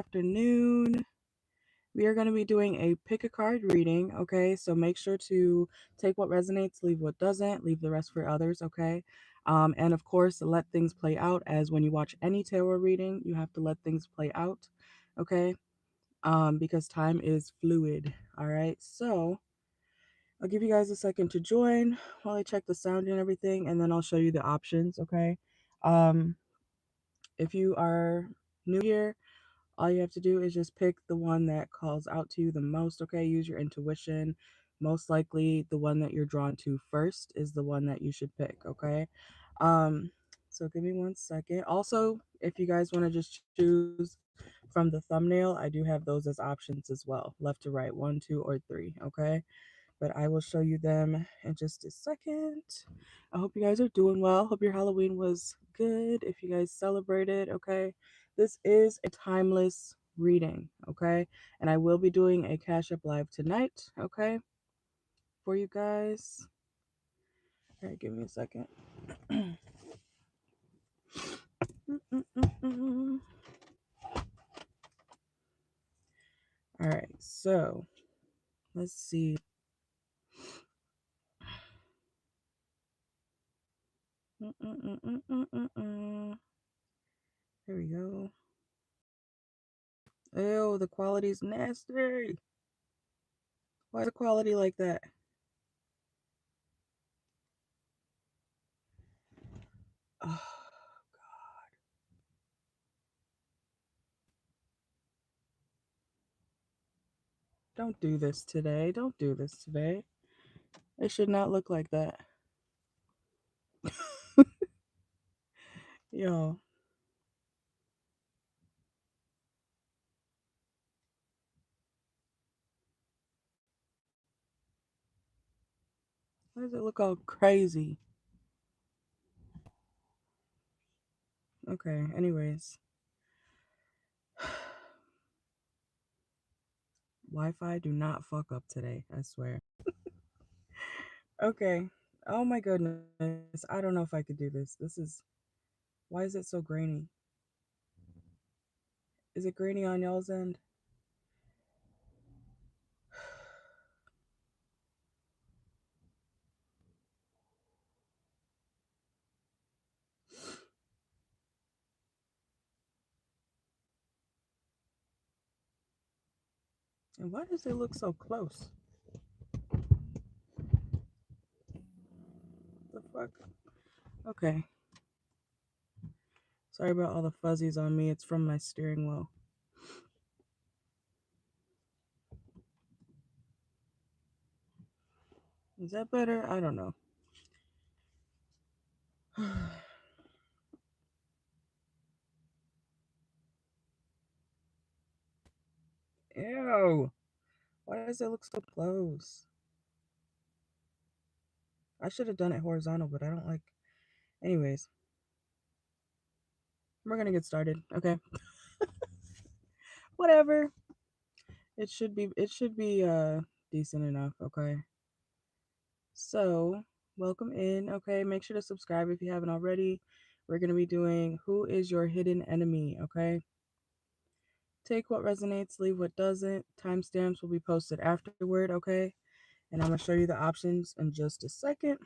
afternoon. We are going to be doing a pick a card reading, okay? So make sure to take what resonates, leave what doesn't, leave the rest for others, okay? And of course, let things play out, as when you watch any tarot reading, you have to let things play out, okay? Because time is fluid, all right? So I'll give you guys a second to join while I check the sound and everything, and then I'll show you the options, okay? Um, if you are new here, all you have to do is just pick the one that calls out to you the most, okay? Use your intuition. Most likely, the one that you're drawn to first is the one that you should pick, okay? Um, so give me one second. Also, if you guys want to just choose from the thumbnail, I do have those as options as well, left to right, 1, 2, or 3, okay? But I will show you them in just a second. I hope you guys are doing well. Hope your Halloween was good. If you guys celebrated, okay? This is a timeless reading, okay? And I will be doing a Cash Up Live tonight, okay? For you guys. All right, give me a second. All right, so let's see. There we go. Ew, the quality's nasty. Why the quality like that? Oh, don't do this today. Don't do this today. It should not look like that. Yo. Why does it look all crazy? Okay, anyways. Wi-Fi do not fuck up today, I swear. Okay. Oh my goodness. I don't know if I could do this. Why is it so grainy? Is it grainy on y'all's end? And why does it look so close? The fuck? Okay. Sorry about all the fuzzies on me. It's from my steering wheel. Is that better? I don't know. Ew. Why does it look so close? I should have done it horizontal, but I don't like. Anyways, we're gonna get started. Okay. Whatever. It should be decent enough, okay? So, welcome in, okay? Make sure to subscribe if you haven't already. We're gonna be doing Who is Your Hidden Enemy, okay? Take what resonates, leave what doesn't. Timestamps will be posted afterward, okay? And I'm gonna show you the options in just a second.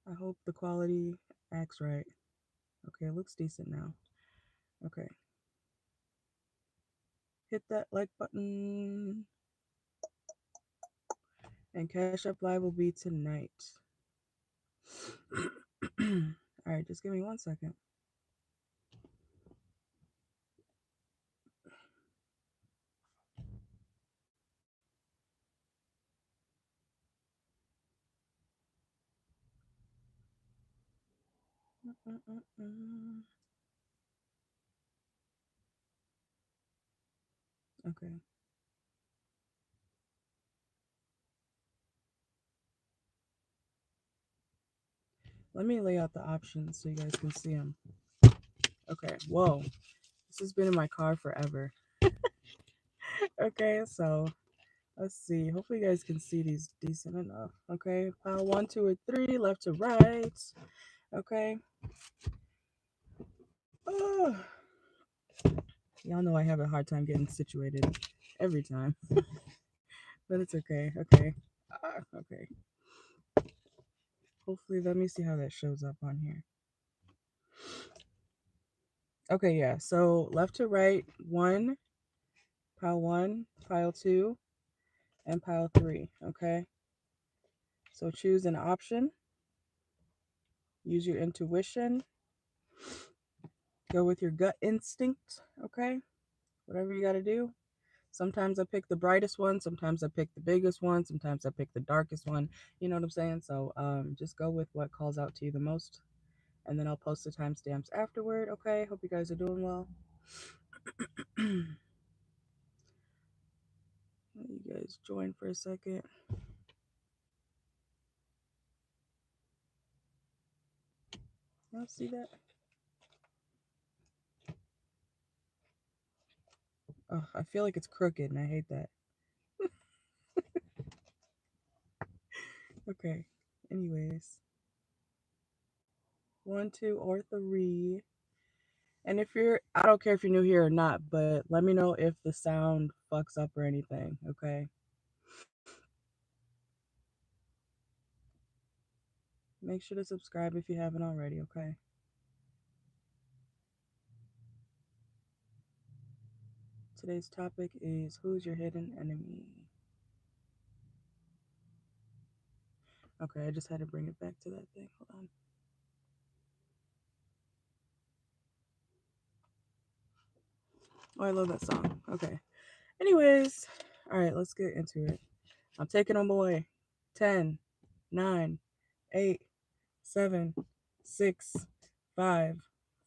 I hope the quality acts right. Okay, it looks decent now. Okay. Hit that like button. And Cash Up Live will be tonight. All right, just give me one second. Okay. Let me lay out the options so you guys can see them. Okay. Whoa. This has been in my car forever. Okay, so let's see. Hopefully you guys can see these decent enough. Okay. Pile 1, 2, or 3, left to right. Okay. Oh. Y'all know I have a hard time getting situated every time. But it's okay. Okay. Okay. Hopefully, let me see how that shows up on here. Okay, yeah. So left to right, one, pile 2, and pile 3. Okay. So choose an option. Use your intuition. Go with your gut instinct. Okay. Whatever you got to do. Sometimes I pick the brightest one. Sometimes I pick the biggest one. Sometimes I pick the darkest one. You know what I'm saying? So just go with what calls out to you the most. And then I'll post the timestamps afterward. Okay. Hope you guys are doing well. Let you guys join for a second. Y'all see that? Oh, I feel like it's crooked and I hate that. Okay. Anyways. 1, 2, or 3. And if I don't care if you're new here or not, but let me know if the sound fucks up or anything, okay? Make sure to subscribe if you haven't already, okay? Today's topic is who's your hidden enemy? Okay, I just had to bring it back to that thing. Hold on. Oh, I love that song. Okay. Anyways, all right, let's get into it. I'm taking them away. 10, 9, 8, 7, 6, 5,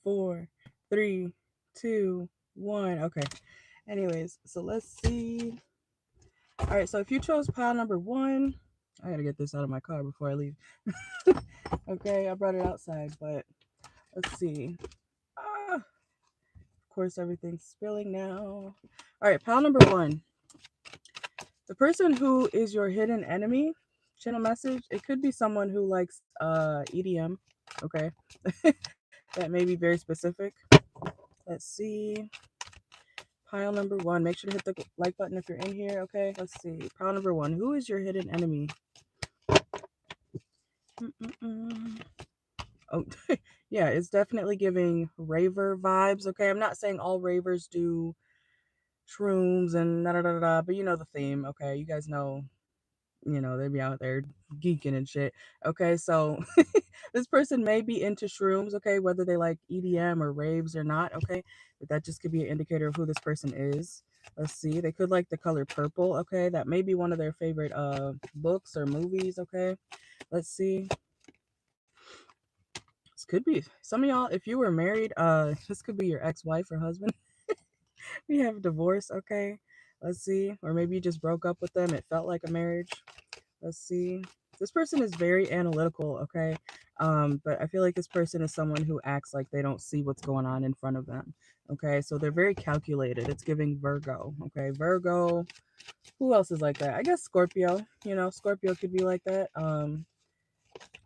4, 3, 2, 1. Okay. Anyways, so let's see. All right, so if you chose pile number 1, I gotta get this out of my car before I leave. Okay, I brought it outside, but let's see. Of course, everything's spilling now. All right, pile number 1. The person who is your hidden enemy, channel message, it could be someone who likes EDM, okay? That may be very specific. Let's see. Pile number 1. Make sure to hit the like button if you're in here, okay? Let's see. Pile number 1. Who is your hidden enemy? Oh, yeah, it's definitely giving raver vibes, okay? I'm not saying all ravers do shrooms and da-da-da-da, but you know the theme, okay? You guys know, they be out there geeking and shit. Okay, so this person may be into shrooms, okay, whether they like EDM or raves or not, okay? But that just could be an indicator of who this person is. Let's see. They could like the color purple, okay? That may be one of their favorite books or movies, okay? Let's see. This could be some of y'all, if you were married, this could be your ex-wife or husband. We have divorce, okay? Let's see. Or maybe you just broke up with them. It felt like a marriage. Let's see. This person is very analytical, okay? But I feel like this person is someone who acts like they don't see what's going on in front of them, okay? So they're very calculated. It's giving Virgo, okay? Virgo. Who else is like that? I guess Scorpio. Scorpio could be like that.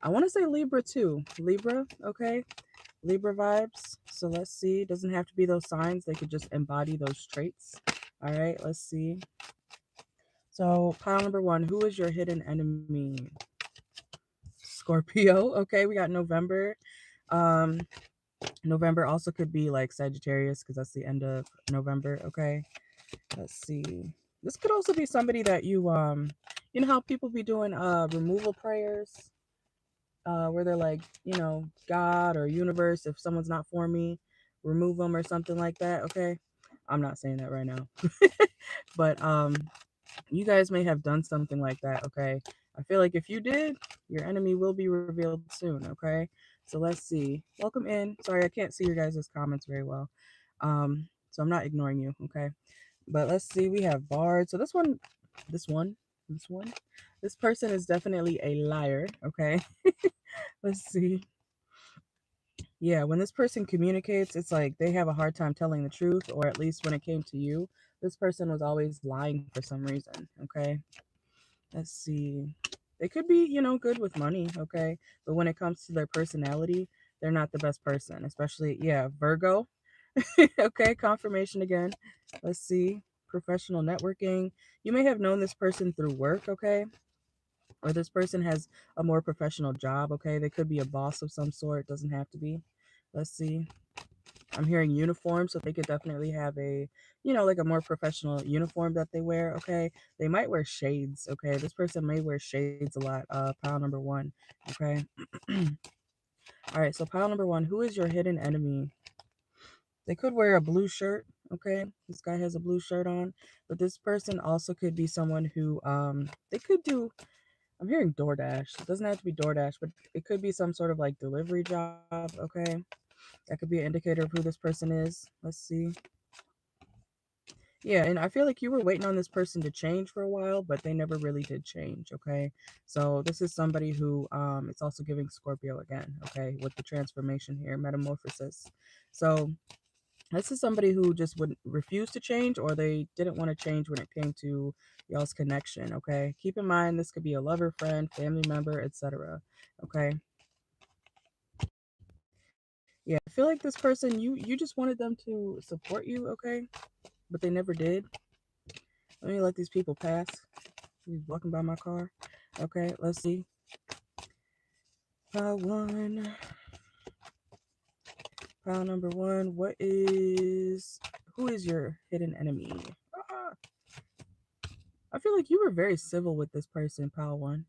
I want to say Libra too. Libra, okay? Libra vibes. So let's see. Doesn't have to be those signs. They could just embody those traits. All right, let's see. So pile number 1, who is your hidden enemy? Scorpio. Okay, we got November. November also could be like Sagittarius because that's the end of November. Okay, let's see. This could also be somebody that you know how people be doing removal prayers, where they're like, God or universe, if someone's not for me, remove them or something like that. Okay, I'm not saying that right now, but you guys may have done something like that, okay? I feel like if you did, your enemy will be revealed soon, okay? So let's see. Welcome in. Sorry, I can't see your guys' comments very well. So I'm not ignoring you, okay? But let's see. We have Bard. So this person is definitely a liar, okay? Let's see. Yeah, when this person communicates, it's like they have a hard time telling the truth, or at least when it came to you, this person was always lying for some reason, okay? Let's see. They could be, good with money, okay? But when it comes to their personality, they're not the best person, especially, yeah, Virgo. Okay, confirmation again. Let's see. Professional networking. You may have known this person through work, okay? Or this person has a more professional job, okay? They could be a boss of some sort, doesn't have to be. Let's see. I'm hearing uniform, so they could definitely have a, like a more professional uniform that they wear, okay? They might wear shades, okay? This person may wear shades a lot, pile number one, okay? All right, so pile number one, who is your hidden enemy? They could wear a blue shirt, okay? This guy has a blue shirt on, but this person also could be someone who, they could do, I'm hearing DoorDash. It doesn't have to be DoorDash, but it could be some sort of like delivery job, okay? That could be an indicator of who this person is. Let's see. Yeah, and I feel like you were waiting on this person to change for a while, but they never really did change, okay? So this is somebody who, it's also giving Scorpio again, okay, with the transformation here, metamorphosis. So this is somebody who just would refuse to change, or they didn't want to change when it came to y'all's connection, okay? Keep in mind, this could be a lover, friend, family member, etc., okay? Yeah, I feel like this person, you just wanted them to support you, okay? But they never did. Let me let these people pass. He's walking by my car. Okay, let's see. Pile one. Pile number one. Who is your hidden enemy? Ah, I feel like you were very civil with this person, pile one.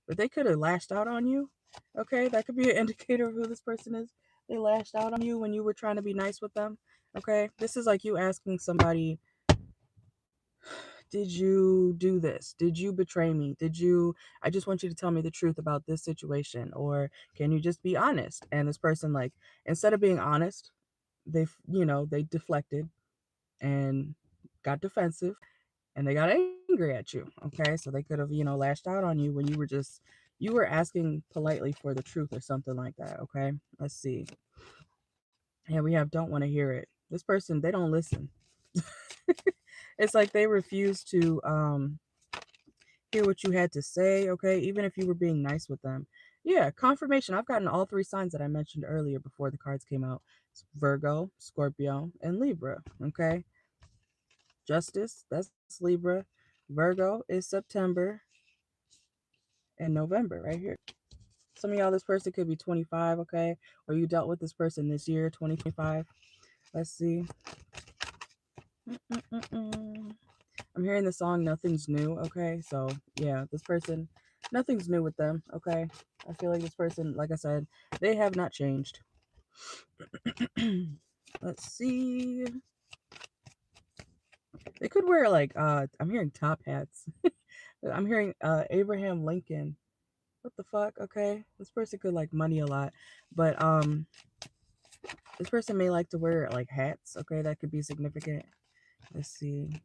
But they could have lashed out on you. Okay, that could be an indicator of who this person is. They lashed out on you when you were trying to be nice with them. Okay, this is like you asking somebody, did you do this? Did you betray me? I just want you to tell me the truth about this situation. Or can you just be honest? And this person, like, instead of being honest, they deflected and got defensive and they got angry at you. Okay. So they could have, lashed out on you when you were asking politely for the truth or something like that. Okay. Let's see. And we have don't want to hear it. This person, they don't listen. It's like they refuse to hear what you had to say, okay? Even if you were being nice with them. Yeah, confirmation. I've gotten all three signs that I mentioned earlier before the cards came out. It's Virgo, Scorpio, and Libra, okay? Justice, that's Libra. Virgo is September and November right here. Some of y'all, this person could be 25, okay? Or you dealt with this person this year, 2025. Let's see. Mm-mm-mm-mm. I'm hearing the song Nothing's New, okay? So, yeah, this person, nothing's new with them, okay? I feel like this person, like I said, they have not changed. Let's see. They could wear like I'm hearing top hats. I'm hearing Abraham Lincoln. What the fuck? Okay. This person could like money a lot. But this person may like to wear like hats, okay? That could be significant. Let's see.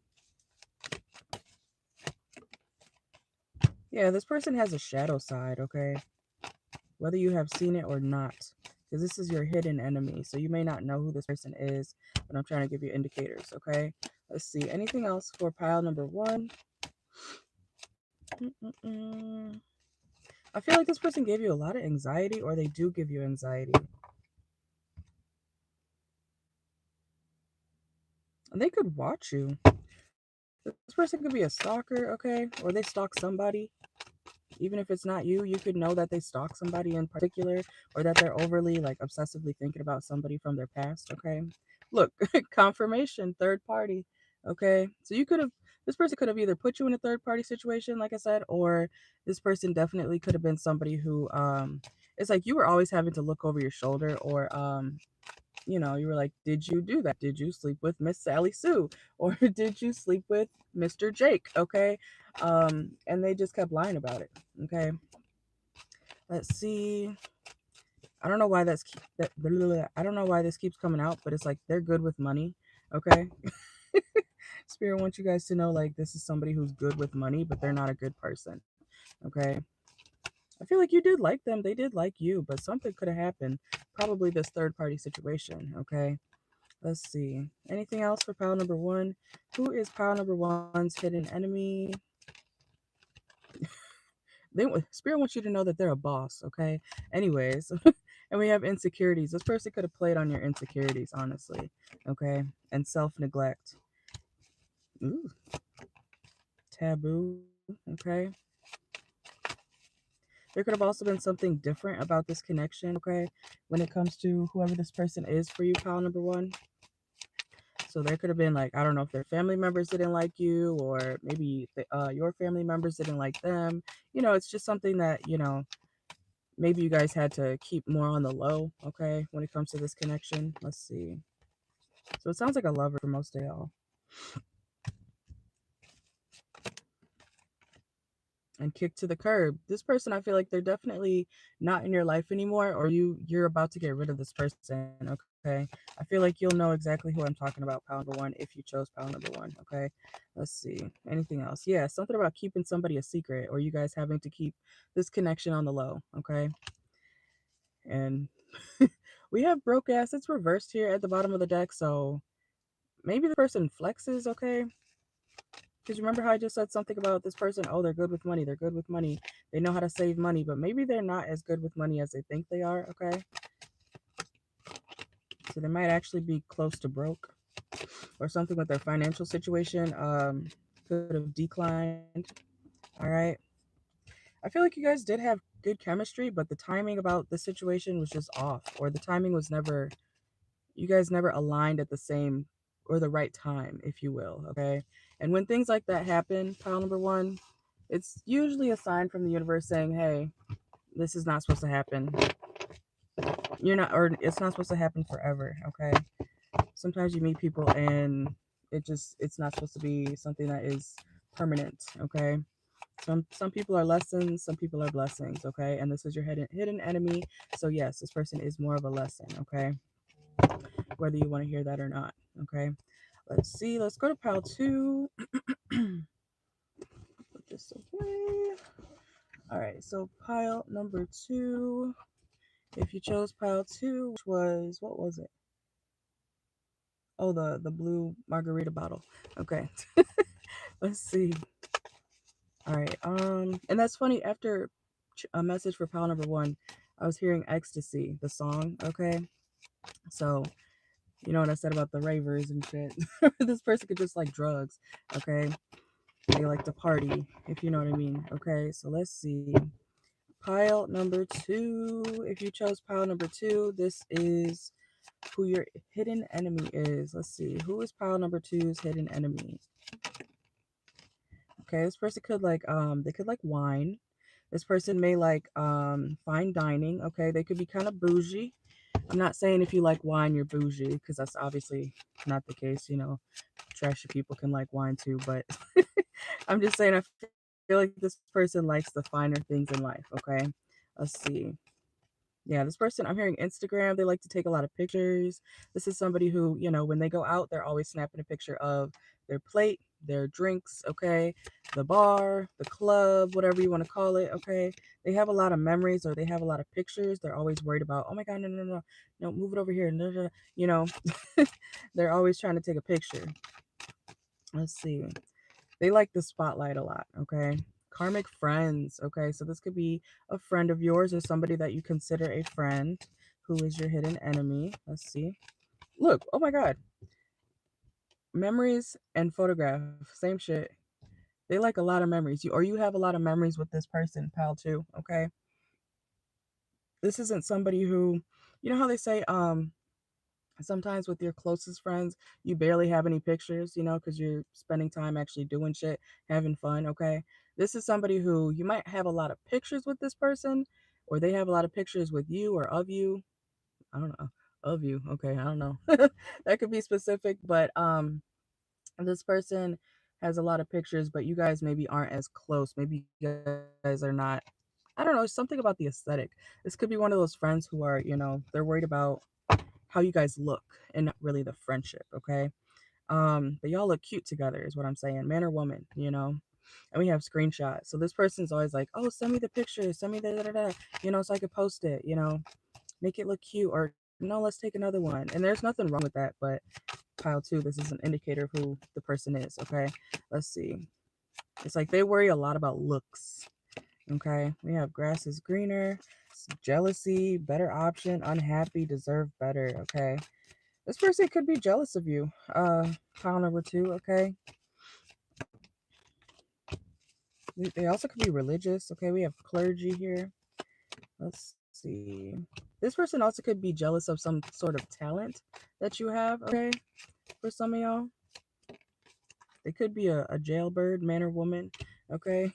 Yeah, this person has a shadow side, okay? Whether you have seen it or not, because this is your hidden enemy. So you may not know who this person is, but I'm trying to give you indicators, okay? Let's see. Anything else for pile number one? Mm-mm-mm. I feel like this person gave you a lot of anxiety, or they do give you anxiety. And they could watch you. This person could be a stalker, okay? Or they stalk somebody. Even if it's not you, you could know that they stalk somebody in particular, or that they're overly, like, obsessively thinking about somebody from their past, okay? Look, confirmation, third party, okay? So this person could have either put you in a third party situation, like I said, or this person definitely could have been somebody who, it's like you were always having to look over your shoulder, or, you were like, did you do that? Did you sleep with Miss Sally Sue? Or did you sleep with Mr. Jake? Okay. And they just kept lying about it. Okay. Let's see. I don't know why I don't know why this keeps coming out, but it's like they're good with money. Okay. Spirit wants you guys to know, like, this is somebody who's good with money, but they're not a good person. Okay. I feel like you did like them. They did like you, but something could have happened. Probably this third party situation. Okay. Let's see. Anything else for pile number one? Who is pile number one's hidden enemy? Spirit wants you to know that they're a boss, okay? Anyways, And we have insecurities. This person could have played on your insecurities, honestly. Okay. And self-neglect. Ooh, taboo. Okay. There could have also been something different about this connection, okay, when it comes to whoever this person is for you, pile number one. So there could have been, like, I don't know if their family members didn't like you, or maybe your family members didn't like them. You know, it's just something that, you know, maybe you guys had to keep more on the low, okay, when it comes to this connection. Let's see. So it sounds like a lover for most of y'all. And kicked to the curb. This person, I feel like they're definitely not in your life anymore, or you're about to get rid of this person, okay? I feel like you'll know exactly who I'm talking about, pile number one, if you chose pile number one, okay? Let's see. Anything else? Yeah, something about keeping somebody a secret, or you guys having to keep this connection on the low, okay? And we have broke assets reversed here at the bottom of the deck, so maybe the person flexes, okay? Because remember how I just said something about this person? Oh, they're good with money. They're good with money. They know how to save money, but maybe they're not as good with money as they think they are, okay? So they might actually be close to broke, or something with their financial situation could have declined. All right. I feel like you guys did have good chemistry, but the timing about the situation was just off, or the timing was never, you guys never aligned at the same or the right time, if you will, okay? And when things like that happen, pile number one, it's usually a sign from the universe saying, hey, this is not supposed to happen. You're not, or it's not supposed to happen forever, okay? Sometimes you meet people and it's not supposed to be something that is permanent, okay? Some people are lessons, some people are blessings, okay? And this is your hidden enemy. So yes, this person is more of a lesson, okay? Whether you want to hear that or not, okay? Let's see. Let's go to pile two. Put this away. All right. So pile number two. If you chose pile two, which was, what was it? Oh, the blue margarita bottle. Okay. Let's see. All right. And that's funny. After a message for pile number one, I was hearing Ecstasy, the song. Okay. So you know what I said about the ravers and shit. This person could just like drugs. Okay. They like to party, if you know what I mean. Okay, so let's see. Pile number two. If you chose pile number two, this is who your hidden enemy is. Let's see. Who is pile number two's hidden enemy? Okay, this person could like they could like wine. This person may like fine dining. Okay, they could be kind of bougie. I'm not saying if you like wine you're bougie, because that's obviously not the case, you know. Trashy people can like wine too, but I'm just saying I feel like this person likes the finer things in life, okay? Let's see. Yeah, this person, I'm hearing Instagram, they like to take a lot of pictures. This is somebody who, you know, when they go out, they're always snapping a picture of their plate, their drinks, okay? The bar, the club, whatever you want to call it, okay? They have a lot of memories, or they have a lot of pictures. They're always worried about, oh my God, no, no, no, no, move it over here. No, no, no. You know, they're always trying to take a picture. Let's see. They like the spotlight a lot, okay? Karmic friends, okay? So this could be a friend of yours, or somebody that you consider a friend who is your hidden enemy. Let's see. Look, oh my God. Memories and photograph, same shit. They like a lot of memories. You have a lot of memories with this person, pal, too, okay? This isn't somebody who, you know how they say, sometimes with your closest friends, you barely have any pictures, you know, because you're spending time actually doing shit, having fun, okay? This is somebody who you might have a lot of pictures with this person, or they have a lot of pictures with you or of you. I don't know. Of you. Okay, I don't know. That could be specific, but this person has a lot of pictures, but you guys maybe aren't as close. Maybe you guys are not, I don't know, something about the aesthetic. This could be one of those friends who are, you know, they're worried about how you guys look and not really the friendship, okay? But y'all look cute together is what I'm saying, man or woman, you know? And we have screenshots. So this person's always like, oh, send me the picture, send me the da da da, you know, so I could post it, you know, make it look cute, or no, let's take another one. And there's nothing wrong with that, but pile two, this is an indicator of who the person is, okay? Let's see. It's like they worry a lot about looks. Okay, we have grass is greener. jealousy, better option, unhappy, deserve better. Okay. This person could be jealous of you. Pile number 2, okay? They also could be religious. Okay, we have clergy here. Let's see. This person also could be jealous of some sort of talent that you have, okay? For some of y'all. They could be a jailbird, man or woman, okay?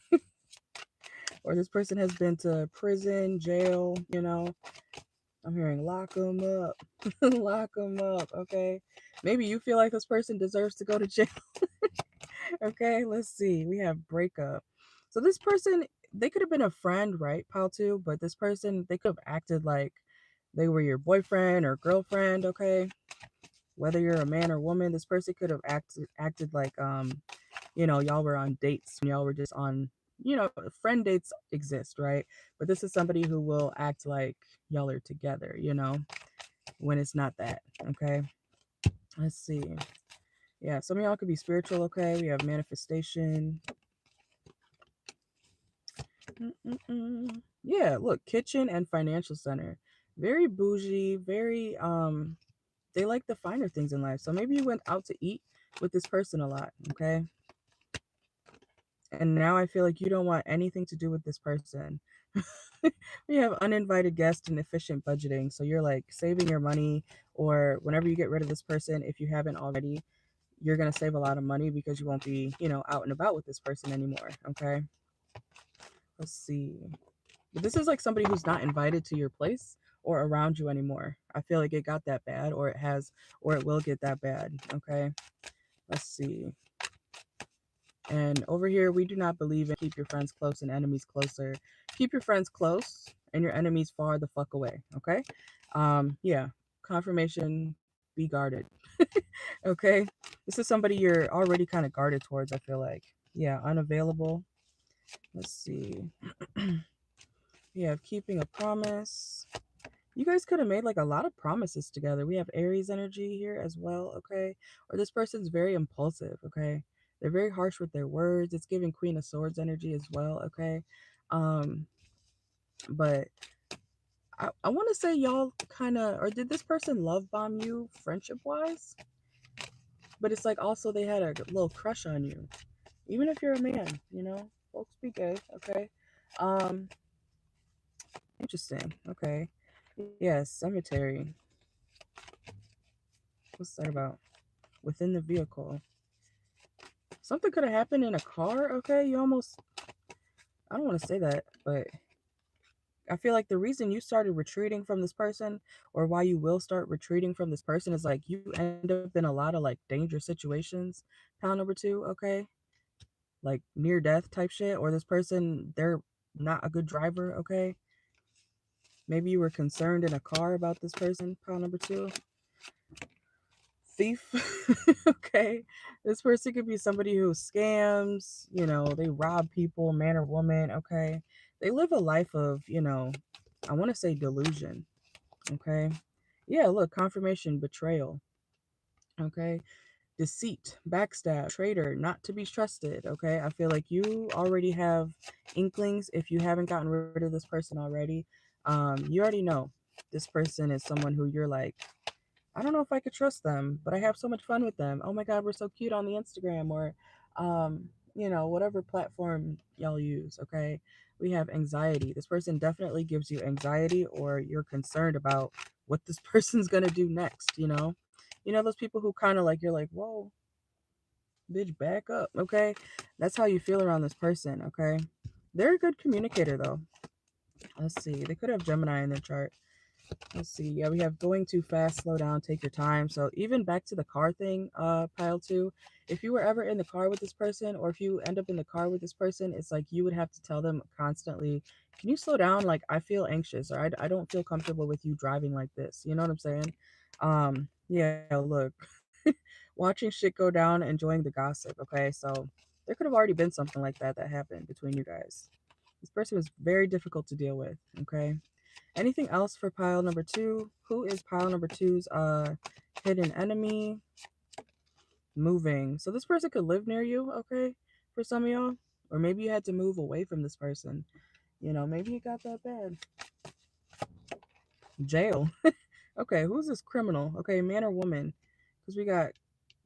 Or this person has been to prison, jail, you know. I'm hearing lock them up. Lock them up, okay? Maybe you feel like this person deserves to go to jail. Okay, let's see. We have breakup. So this person, they could have been a friend, right, pile 2? But this person, they could have acted like they were your boyfriend or girlfriend, okay? Whether you're a man or woman, this person could have acted like you know, y'all were on dates when y'all were just on, you know, friend dates exist, right? But this is somebody who will act like y'all are together, you know, when it's not that, okay? Let's see. Yeah, some of y'all could be spiritual, okay? We have manifestation. Yeah, look, kitchen and financial center. Very bougie, very they like the finer things in life. So maybe you went out to eat with this person a lot, okay? And now I feel like you don't want anything to do with this person. We have uninvited guests and efficient budgeting. So you're like saving your money, or whenever you get rid of this person, if you haven't already, you're going to save a lot of money because you won't be, you know, out and about with this person anymore, okay? Let's see. But this is like somebody who's not invited to your place or around you anymore. I feel like it got that bad, or it has, or it will get that bad, okay? Let's see. And over here, we do not believe in keep your friends close and enemies closer. Keep your friends close and your enemies far the fuck away, okay? Yeah, confirmation, be guarded, okay? This is somebody you're already kind of guarded towards, I feel like. Yeah, unavailable. Let's see. We have keeping a promise. You guys could have made like a lot of promises together. We have Aries energy here as well, okay? Or this person's very impulsive, okay? They're very harsh with their words. It's giving Queen of Swords energy as well, okay? But I want to say y'all kind of, or did this person love bomb you friendship wise? But it's like also they had a little crush on you. Even if you're a man, you know? Folks be gay, okay? Um, Interesting, okay. Yeah, cemetery. What's that about? Within the vehicle. Something could have happened in a car, okay? You almost, I don't want to say that, but I feel like the reason you started retreating from this person, or why you will start retreating from this person, is like you end up in a lot of like dangerous situations. Pound number 2, okay? Like near death type shit, or this person, they're not a good driver, okay? Maybe you were concerned in a car about this person, pound number 2. Thief. Okay, this person could be somebody who scams, you know, they rob people, man or woman, okay? They live a life of, you know, I want to say delusion, okay? Yeah, look, confirmation, betrayal, okay? Deceit, backstab, traitor, not to be trusted, okay? I feel like you already have inklings. If you haven't gotten rid of this person already, you already know this person is someone who you're like, I don't know if I could trust them, but I have so much fun with them. Oh my God, we're so cute on the Instagram, or, you know, whatever platform y'all use. Okay. We have anxiety. This person definitely gives you anxiety, or you're concerned about what this person's going to do next. You know, those people who kind of like, you're like, whoa, bitch, back up. Okay. That's how you feel around this person. Okay. They're a good communicator though. Let's see. They could have Gemini in their chart. Let's see. Yeah, we have going too fast, slow down, take your time. So even back to the car thing, pile 2, if you were ever in the car with this person, or if you end up in the car with this person, it's like you would have to tell them constantly, can you slow down? Like, I feel anxious, or I don't feel comfortable with you driving like this. You know what I'm saying? Yeah, look, watching shit go down, enjoying the gossip. Okay, so there could have already been something like that happened between you guys. This person was very difficult to deal with. Okay. Anything else for pile number 2? Who is pile number 2's hidden enemy? Moving. So this person could live near you, okay? For some of y'all. Or maybe you had to move away from this person. You know, maybe it got that bad. Jail. Okay, who's this criminal? Okay, man or woman? Because we got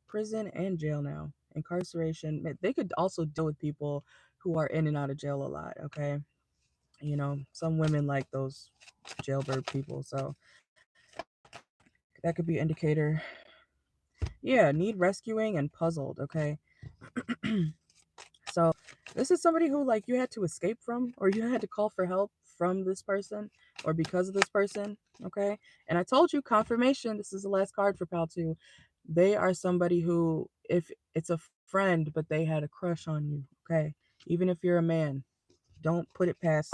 prison and jail now. Incarceration. They could also deal with people who are in and out of jail a lot, okay? You know, some women like those jailbird people, so that could be an indicator. Yeah, need rescuing and puzzled, okay? So this is somebody who like you had to escape from, or you had to call for help from this person or because of this person, okay? And I told you confirmation, this is the last card for pal 2. They are somebody who, if it's a friend but they had a crush on you, okay? Even if you're a man, don't put it past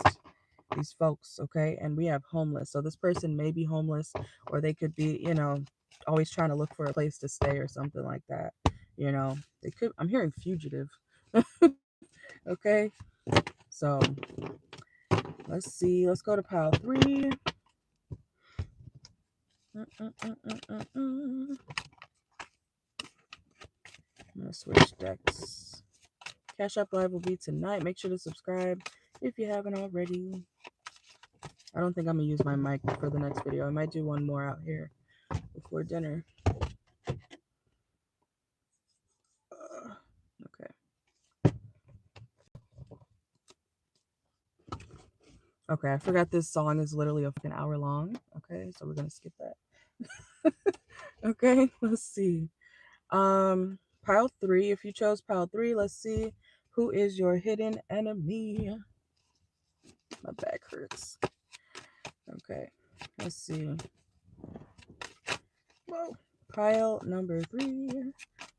these folks, okay? And we have homeless. So this person may be homeless, or they could be, you know, always trying to look for a place to stay or something like that. You know, they could, I'm hearing fugitive. Okay, so let's see. Let's go to pile 3. I'm gonna switch decks. Cash App Live will be tonight. Make sure to subscribe if you haven't already. I don't think I'm gonna use my mic for the next video. I might do one more out here before dinner. Okay. Okay, I forgot this song is literally a fucking hour long. Okay, so we're gonna skip that. Okay, let's see. Pile 3. If you chose pile 3, let's see. Who is your hidden enemy? My back hurts. Okay, let's see. Whoa. Pile number 3.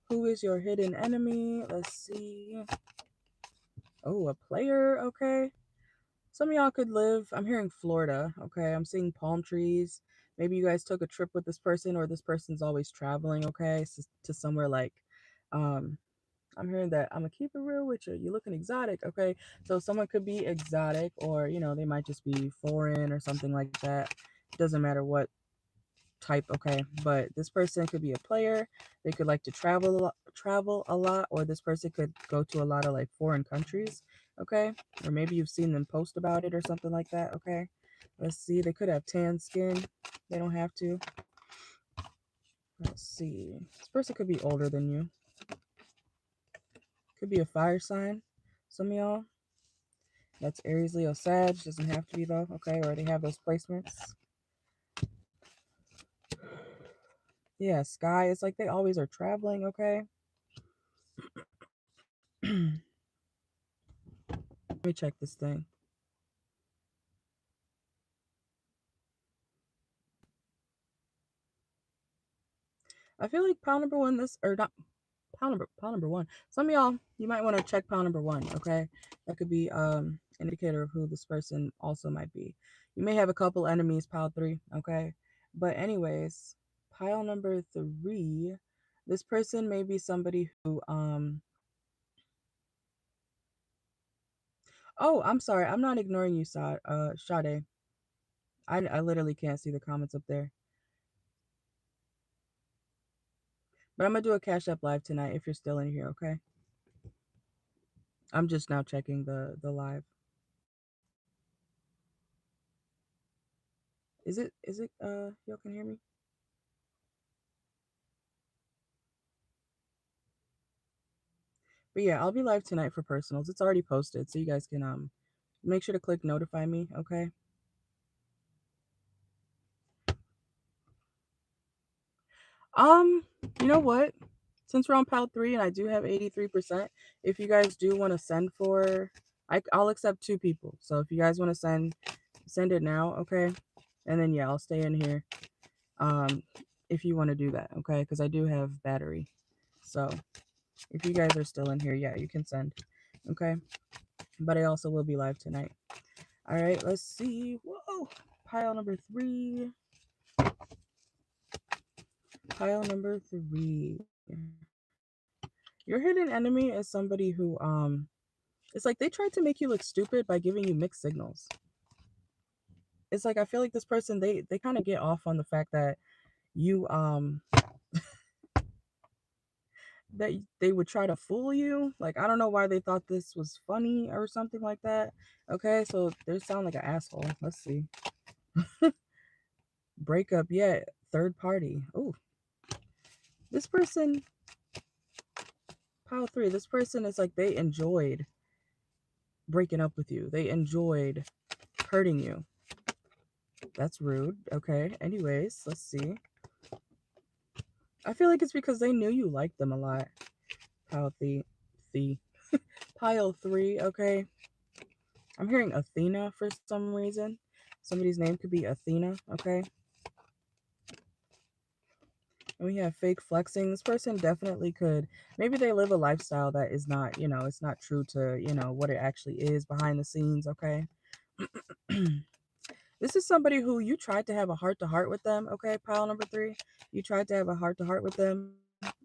Who is your hidden enemy? Let's see. Oh, a player. Okay. Some of y'all could live, I'm hearing Florida. Okay, I'm seeing palm trees. Maybe you guys took a trip with this person, or this person's always traveling, okay, to somewhere like, I'm hearing that I'm gonna keep it real with you. You're looking exotic, okay? So someone could be exotic, or you know, they might just be foreign or something like that. It doesn't matter what type, okay? But this person could be a player. They could like to travel a lot, or this person could go to a lot of like foreign countries, okay? Or maybe you've seen them post about it or something like that, okay? Let's see. They could have tan skin. They don't have to. Let's see. This person could be older than you. Could be a fire sign. Some of y'all. That's Aries, Leo, Sag. Doesn't have to be though, okay? Or they have those placements. Yeah, sky. It's like they always are traveling, okay? Let me check this thing. I feel like pile number 1, this, or not, pile number 1. Some of y'all, you might want to check pile number 1, okay? That could be an indicator of who this person also might be. You may have a couple enemies, pile 3, okay? But anyways, pile number 3, this person may be somebody who, oh, I'm sorry. I'm not ignoring you, Sade. I literally can't see the comments up there. But I'm going to do a Cash App Live tonight if you're still in here, okay? I'm just now checking the live. Is it, y'all can hear me? But yeah, I'll be live tonight for personals. It's already posted, so you guys can make sure to click notify me, okay? You know what? Since we're on pile 3 and I do have 83%, if you guys do want to send for, I'll accept 2 people. So if you guys want to send it now, okay? And then yeah, I'll stay in here. If you want to do that, okay? Because I do have battery. So if you guys are still in here, yeah, you can send, okay? But I also will be live tonight. All right, let's see. Whoa, pile number 3. Pile number 3. Your hidden enemy is somebody who it's like they tried to make you look stupid by giving you mixed signals. It's like I feel like this person, they kind of get off on the fact that you that they would try to fool you. Like I don't know why they thought this was funny or something like that. Okay, so they sound like an asshole. Let's see. breakup yet. Third party. Oh, this person, pile 3, this person is like they enjoyed breaking up with you. They enjoyed hurting you. That's rude. Okay. Anyways, let's see. I feel like it's because they knew you liked them a lot. Pile the pile 3. Okay. I'm hearing Athena for some reason. Somebody's name could be Athena. Okay. And we have fake flexing. This person definitely could. Maybe they live a lifestyle that is not, it's not true to, what it actually is behind the scenes. Okay. This is somebody who you tried to have a heart to heart with them. Okay. Pile number 3. You tried to have a heart to heart with them.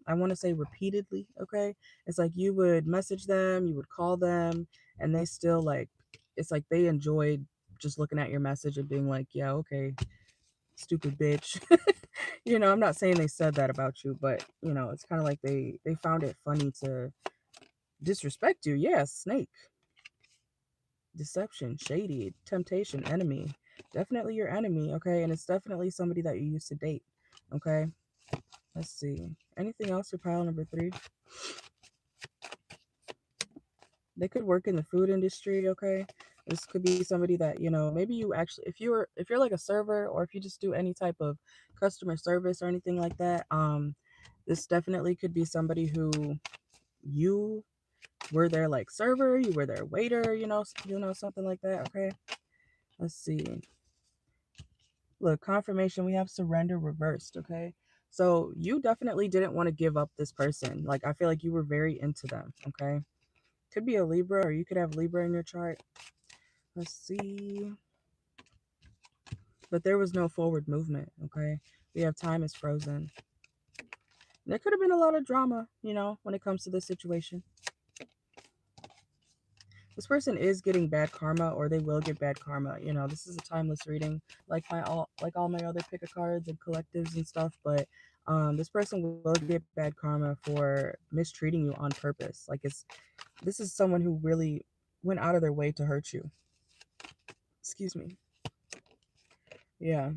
I want to say repeatedly. Okay. It's like you would message them, you would call them, and they still like, it's like they enjoyed just looking at your message and being like, yeah, okay, stupid bitch. I'm not saying they said that about you, but it's kind of like they found it funny to disrespect you. Yes, snake, deception, shady, temptation, enemy. Definitely your enemy, okay? And it's definitely somebody that you used to date, okay? Let's see. Anything else for pile number 3? They could work in the food industry, okay? This could be somebody that, maybe you actually, if you're like a server, or if you just do any type of customer service or anything like that, this definitely could be somebody who you were their like server, you were their waiter, something like that, okay? Let's see. Look, confirmation, we have surrender reversed, okay? So you definitely didn't want to give up this person. Like, I feel like you were very into them, okay? Could be a Libra, or you could have Libra in your chart. Let's see. But there was no forward movement, okay? We have time is frozen. There could have been a lot of drama, when it comes to this situation. This person is getting bad karma, or they will get bad karma. This is a timeless reading, like all my other pick a cards and collectives and stuff. But this person will get bad karma for mistreating you on purpose. Like this is someone who really went out of their way to hurt you. Excuse me. Yeah.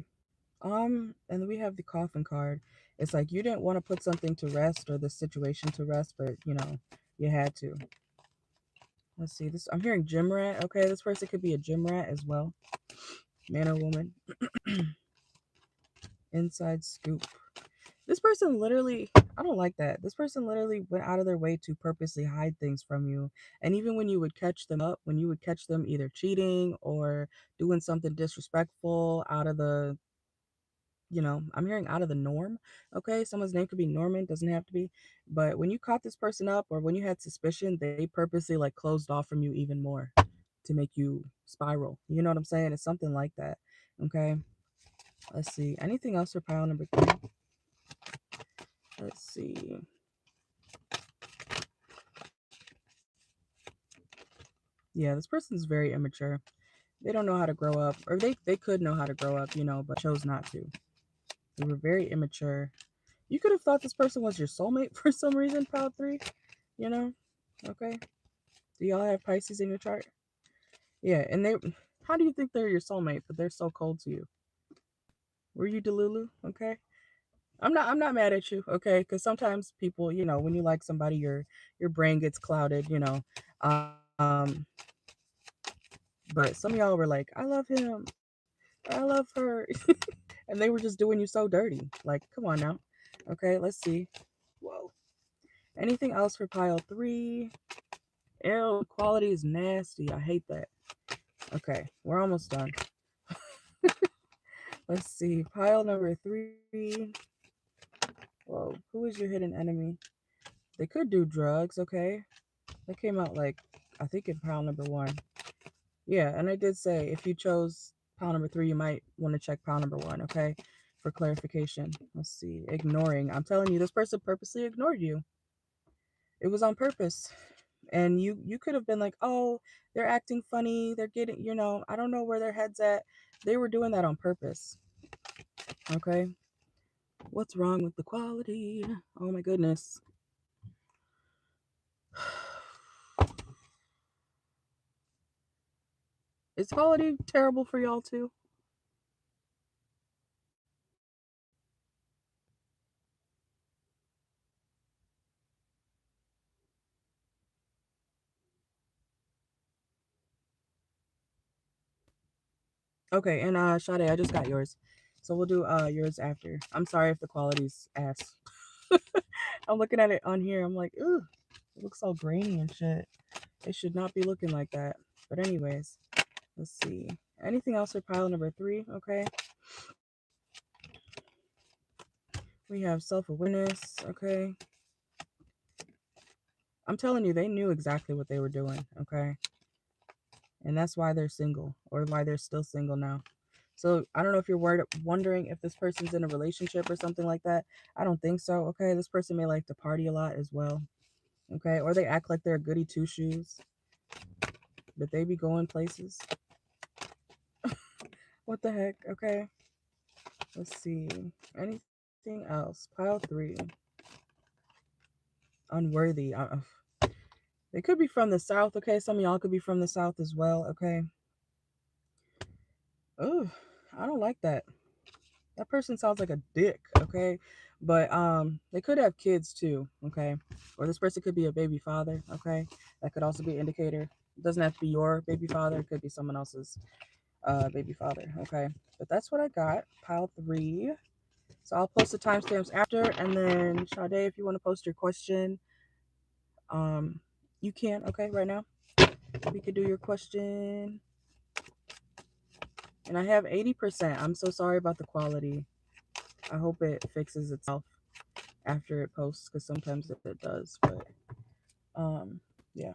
And then we have the coffin card. It's like you didn't want to put something to rest or the situation to rest, but you had to. Let's see. This I'm hearing gym rat. Okay, this person could be a gym rat as well. Man or woman. Inside scoop. This person literally, I don't like that. This person literally went out of their way to purposely hide things from you. And even when you would catch them up, when you would catch them either cheating or doing something disrespectful out of the, I'm hearing out of the norm. Okay, someone's name could be Norman, doesn't have to be. But when you caught this person up, or when you had suspicion, they purposely like closed off from you even more to make you spiral. You know what I'm saying? It's something like that. Okay. Let's see. Anything else for pile number 3? Let's see. Yeah, this person's very immature. They don't know how to grow up, or they could know how to grow up, but chose not to. They were very immature. You could have thought this person was your soulmate for some reason, pile 3. You know? Okay. Do y'all have Pisces in your chart? Yeah, and how do you think they're your soulmate, but they're so cold to you? Were you Delulu? Okay. I'm not mad at you, okay? Because sometimes people, when you like somebody, your brain gets clouded, Um, but some of y'all were like, I love him, I love her, and they were just doing you so dirty. Like, come on now. Okay, let's see. Whoa. Anything else for pile 3? Ew, quality is nasty. I hate that. Okay, we're almost done. Let's see. Pile number 3. Whoa, who is your hidden enemy? They could do drugs, okay? That came out like, I think in pile number 1. Yeah, and I did say if you chose pile number 3, you might want to check pile number 1, okay? For clarification. Let's see. Ignoring. I'm telling you, this person purposely ignored you. It was on purpose. And you could have been like, oh, they're acting funny. They're getting, I don't know where their head's at. They were doing that on purpose. Okay? What's wrong with the quality? Oh my goodness. Is quality terrible for y'all too? Okay, and Sade, I just got yours. So we'll do yours after. I'm sorry if the quality's ass. I'm looking at it on here. I'm like, ooh, it looks all grainy and shit. It should not be looking like that. But anyways, let's see. Anything else for pile number 3? Okay. We have self-awareness. Okay. I'm telling you, they knew exactly what they were doing. Okay. And that's why they're single, or why they're still single now. So I don't know if you're wondering if this person's in a relationship or something like that. I don't think so. Okay. This person may like to party a lot as well. Okay. Or they act like they're goody two shoes, but they be going places. What the heck? Okay. Let's see. Anything else? Pile 3. Unworthy. They could be from the South. Okay. Some of y'all could be from the South as well. Okay. Oh, I don't like that. That person sounds like a dick, okay? But they could have kids too, okay? Or this person could be a baby father, okay? That could also be an indicator. It doesn't have to be your baby father, it could be someone else's baby father, okay? But that's what I got, pile 3. So I'll post the timestamps after, and then Sade, if you want to post your question, you can, okay, right now. We could do your question. And I have 80%. I'm so sorry about the quality. I hope it fixes itself after it posts, because sometimes it does, but yeah.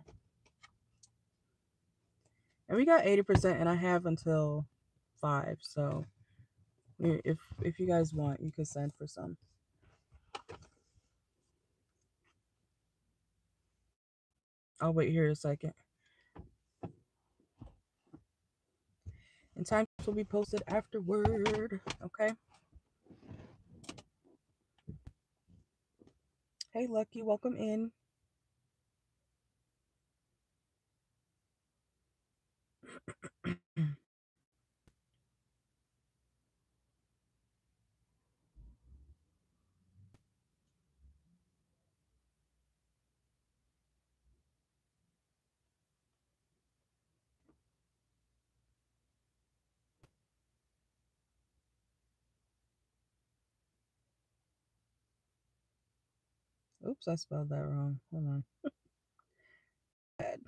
And we got 80%, and I have until 5, so if you guys want, you could send for some. I'll wait here a second. And time will be posted afterward, okay? Hey Lucky, welcome in. Oops, I spelled that wrong. Hold on. Bad.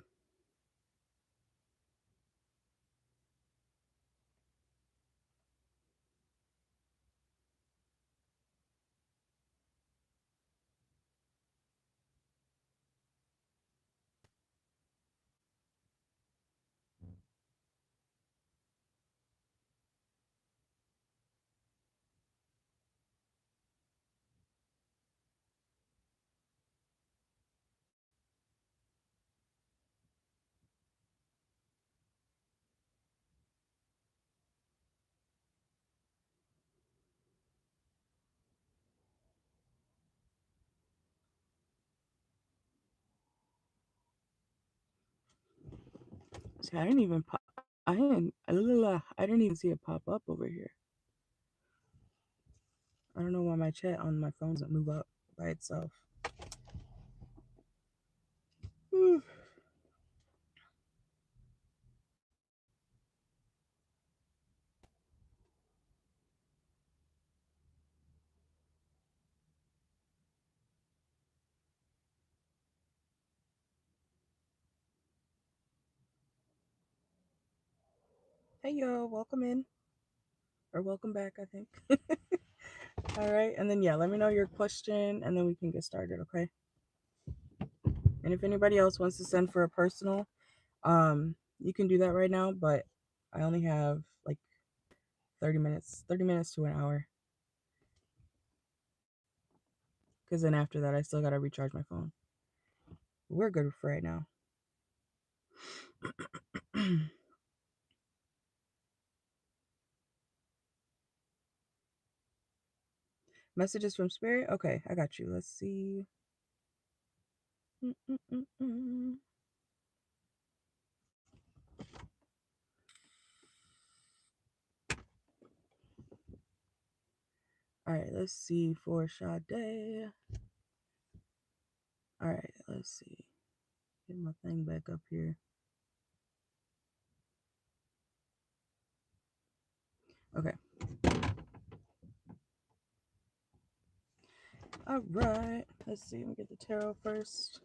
See, I didn't even pop. I didn't even see it pop up over here. I don't know why my chat on my phone doesn't move up by itself. Hey yo, welcome in. Or welcome back, I think. All right, and then yeah, let me know your question, and then we can get started, okay? And if anybody else wants to send for a personal, you can do that right now, but I only have like 30 minutes to an hour, because then after that I still gotta recharge my phone. We're good for right now. Messages from spirit. Okay, I got you. Let's see. All right, let's see for Sade. All right, let's see. Get my thing back up here. Let's see, let me get the tarot first.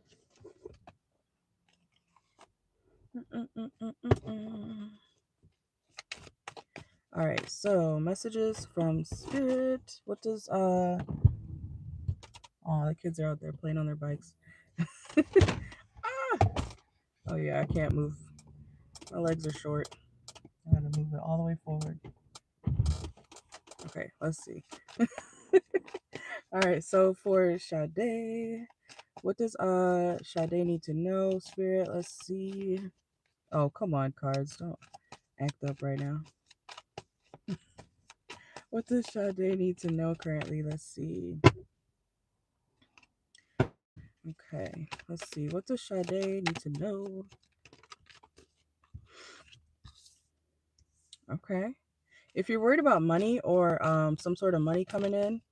All right, so messages from Spirit. What does oh, the kids are out there playing on their bikes. Ah! Oh yeah, I can't move. My legs are short. I gotta move it all the way forward. Okay, let's see. All right, so for Sade, what does Sade need to know, Spirit? Let's see. Oh, come on, cards. Don't act up right now. What does Sade need to know currently? Let's see. Okay, let's see. What does Sade need to know? Okay. If you're worried about money or some sort of money coming in,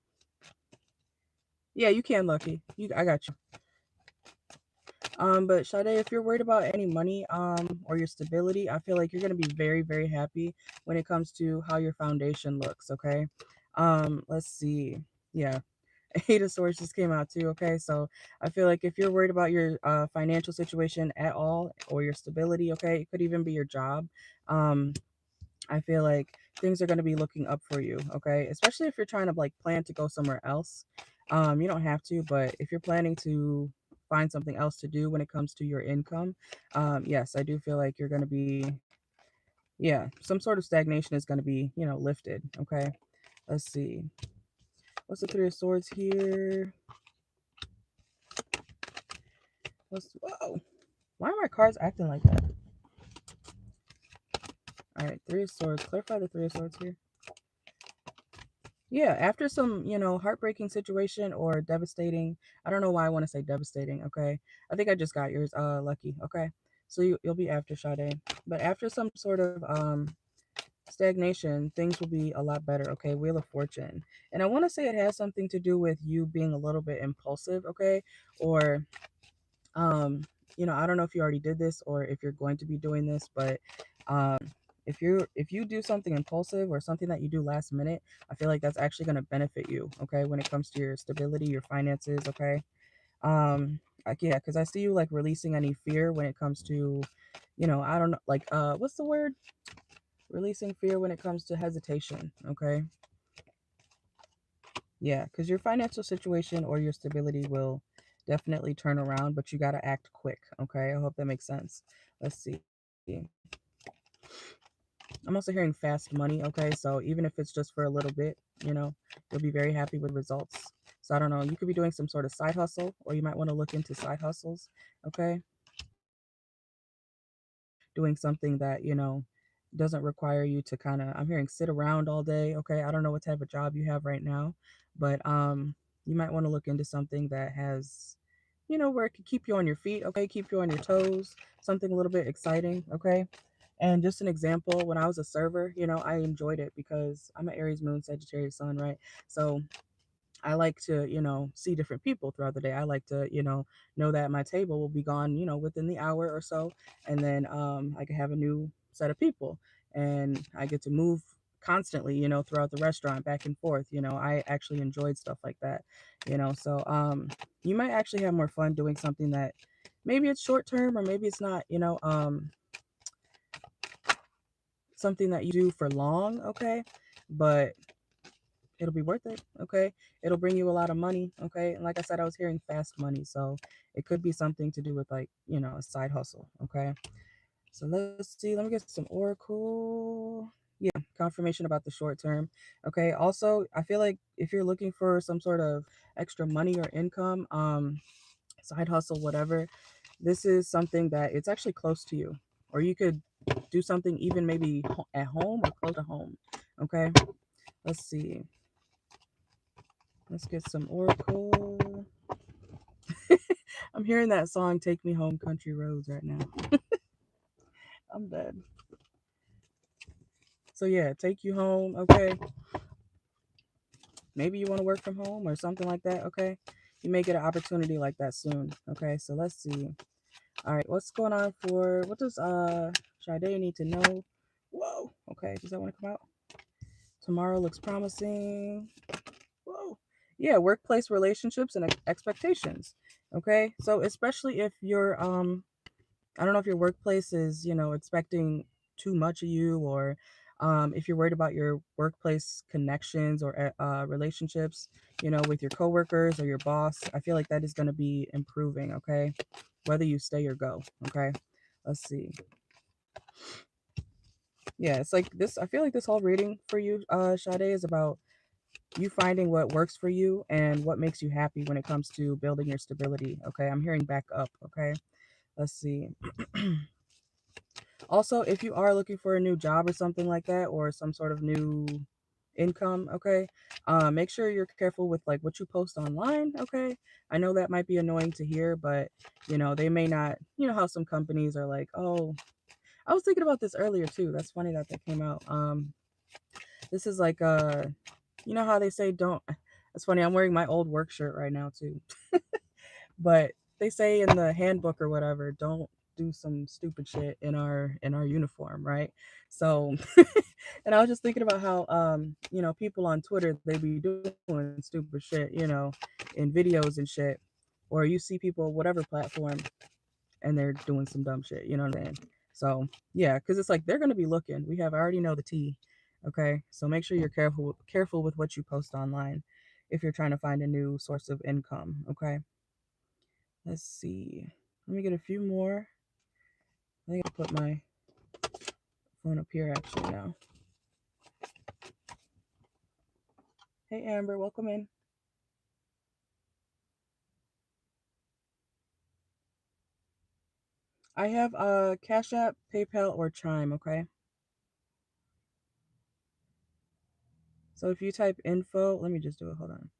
yeah, you can, Lucky. I got you. But Sade, if you're worried about any money or your stability, I feel like you're gonna be very, very happy when it comes to how your foundation looks, okay? Let's see. Yeah. Eight of Swords just came out too, okay? So I feel like if you're worried about your financial situation at all or your stability, okay, it could even be your job. I feel like things are going to be looking up for you, okay? Especially if you're trying to like plan to go somewhere else. You don't have to, but if you're planning to find something else to do when it comes to your income, yes, I do feel like you're going to be, yeah, some sort of stagnation is going to be, lifted, okay? Let's see. What's the Three of Swords here? Whoa. Why are my cards acting like that? All right, Three of Swords. Clarify the Three of Swords here. Yeah, after some, heartbreaking situation or devastating, I don't know why I want to say devastating, okay? I think I just got yours, Lucky, okay? So you'll be after Sade. But after some sort of stagnation, things will be a lot better, okay? Wheel of Fortune. And I want to say it has something to do with you being a little bit impulsive, okay? Or um, I don't know if you already did this or if you're going to be doing this, but um, if you do something impulsive or something that you do last minute, I feel like that's actually going to benefit you, okay, when it comes to your stability, your finances, okay? Like, yeah, because I see you like releasing any fear when it comes to, I don't know, like what's the word? Releasing fear when it comes to hesitation, okay? Yeah, because your financial situation or your stability will definitely turn around, but you got to act quick. Okay. I hope that makes sense. Let's see. I'm also hearing fast money. Okay. So even if it's just for a little bit, you'll be very happy with results. So I don't know. You could be doing some sort of side hustle, or you might want to look into side hustles. Okay. Doing something that, doesn't require you to kind of, I'm hearing sit around all day. Okay. I don't know what type of job you have right now, but you might want to look into something that has, where it could keep you on your feet. Okay. Keep you on your toes, something a little bit exciting. Okay. And just an example, when I was a server, I enjoyed it because I'm an Aries moon, Sagittarius sun, right? So I like to, see different people throughout the day. I like to, know that my table will be gone, within the hour or so. And then I can have a new set of people and I get to move constantly, throughout the restaurant back and forth. I actually enjoyed stuff like that, So you might actually have more fun doing something that maybe it's short term or maybe it's not, something that you do for long, okay? But it'll be worth it, okay? It'll bring you a lot of money, okay? And like I said, I was hearing fast money, so it could be something to do with like, a side hustle, okay? So let's see, let me get some oracle. Yeah, confirmation about the short term. Okay. Also, I feel like if you're looking for some sort of extra money or income, side hustle, whatever, this is something that it's actually close to you. Or you could do something even maybe at home or close to home. Okay. Let's see. Let's get some oracle. I'm hearing that song "Take Me Home, Country Roads" right now. I'm dead. So yeah, take you home. Okay. Maybe you want to work from home or something like that. Okay. You may get an opportunity like that soon. Okay. So let's see. All right. What's going on for what does Sade need to know? Whoa. Okay. Does that want to come out? Tomorrow looks promising. Whoa. yeah, workplace relationships and expectations. Okay, so especially if you're I don't know if your workplace is, expecting too much of you, or if you're worried about your workplace connections or relationships, with your coworkers or your boss. I feel like that is going to be improving, okay? Whether you stay or go, okay? Let's see. Yeah, it's like this. I feel like this whole reading for you, Sade, is about you finding what works for you and what makes you happy when it comes to building your stability, okay? I'm hearing back up, okay? Let's see. Also, if you are looking for a new job or something like that, or some sort of new income, okay, make sure you're careful with like what you post online, okay? I know that might be annoying to hear, but they may not, how some companies are like, oh, I was thinking about this earlier too. That's funny that came out. This is like how they say don't. It's funny. I'm wearing my old work shirt right now too. But they say in the handbook or whatever, don't do some stupid shit in our uniform, right? So and I was just thinking about how people on Twitter, they be doing stupid shit, in videos and shit. Or you see people whatever platform and they're doing some dumb shit, you know what I'm saying? So yeah, because it's like they're gonna be looking. I already know the tea. Okay. So make sure you're careful with what you post online if you're trying to find a new source of income. Okay. Let's see. Let me get a few more. I think I'll put my phone up here actually now. Hey Amber, welcome in. I have Cash App, PayPal, or Chime, okay? So if you type info, let me just do it, hold on.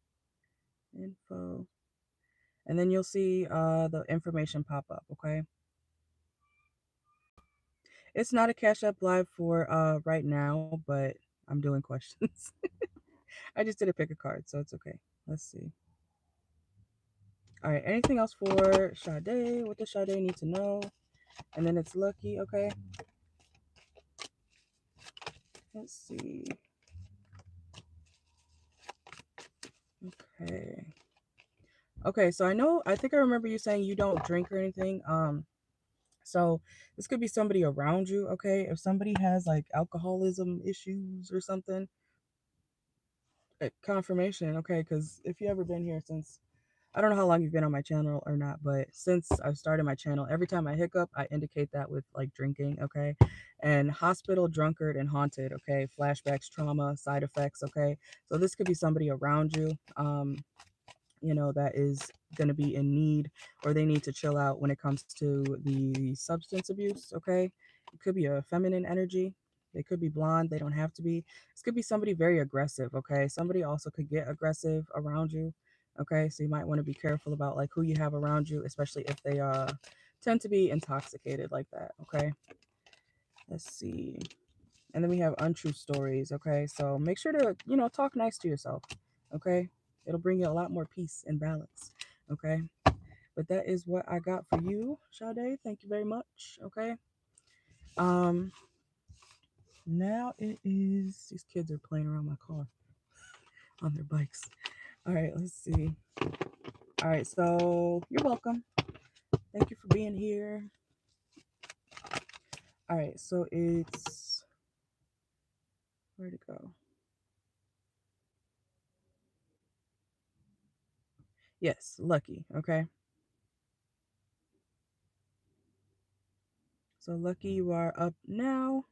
Info. And then you'll see the information pop up, okay? It's not a Cash App live for right now, but I'm doing questions. I just did a pick a card, so it's okay. Let's see. All right, anything else for Sade? What does Sade need to know? And then it's Lucky, okay? Let's see. Okay. Okay, so I think I remember you saying you don't drink or anything. So this could be somebody around you, okay? If somebody has like alcoholism issues or something, confirmation, okay? Because if you ever been here since, I don't know how long you've been on my channel or not, but since I've started my channel, every time I hiccup, I indicate that with like drinking, okay? And hospital, drunkard, and haunted, okay? Flashbacks, trauma, side effects, okay? So this could be somebody around you. That is going to be in need, or they need to chill out when it comes to the substance abuse, okay? It could be a feminine energy. They could be blonde. They don't have to be. This could be somebody very aggressive, okay? Somebody also could get aggressive around you, okay? So you might want to be careful about like who you have around you, especially if they tend to be intoxicated like that, okay? Let's see. And then we have untrue stories, okay? So make sure to, talk nice to yourself, okay? It'll bring you a lot more peace and balance, okay? But that is what I got for you, Sade. Thank you very much, okay? Um, Now it is, these kids are playing around my car on their bikes. All right, let's see. All right, so you're welcome. Thank you for being here. All right, so it's, where'd it go? Yes, Lucky, okay? So Lucky, you are up now.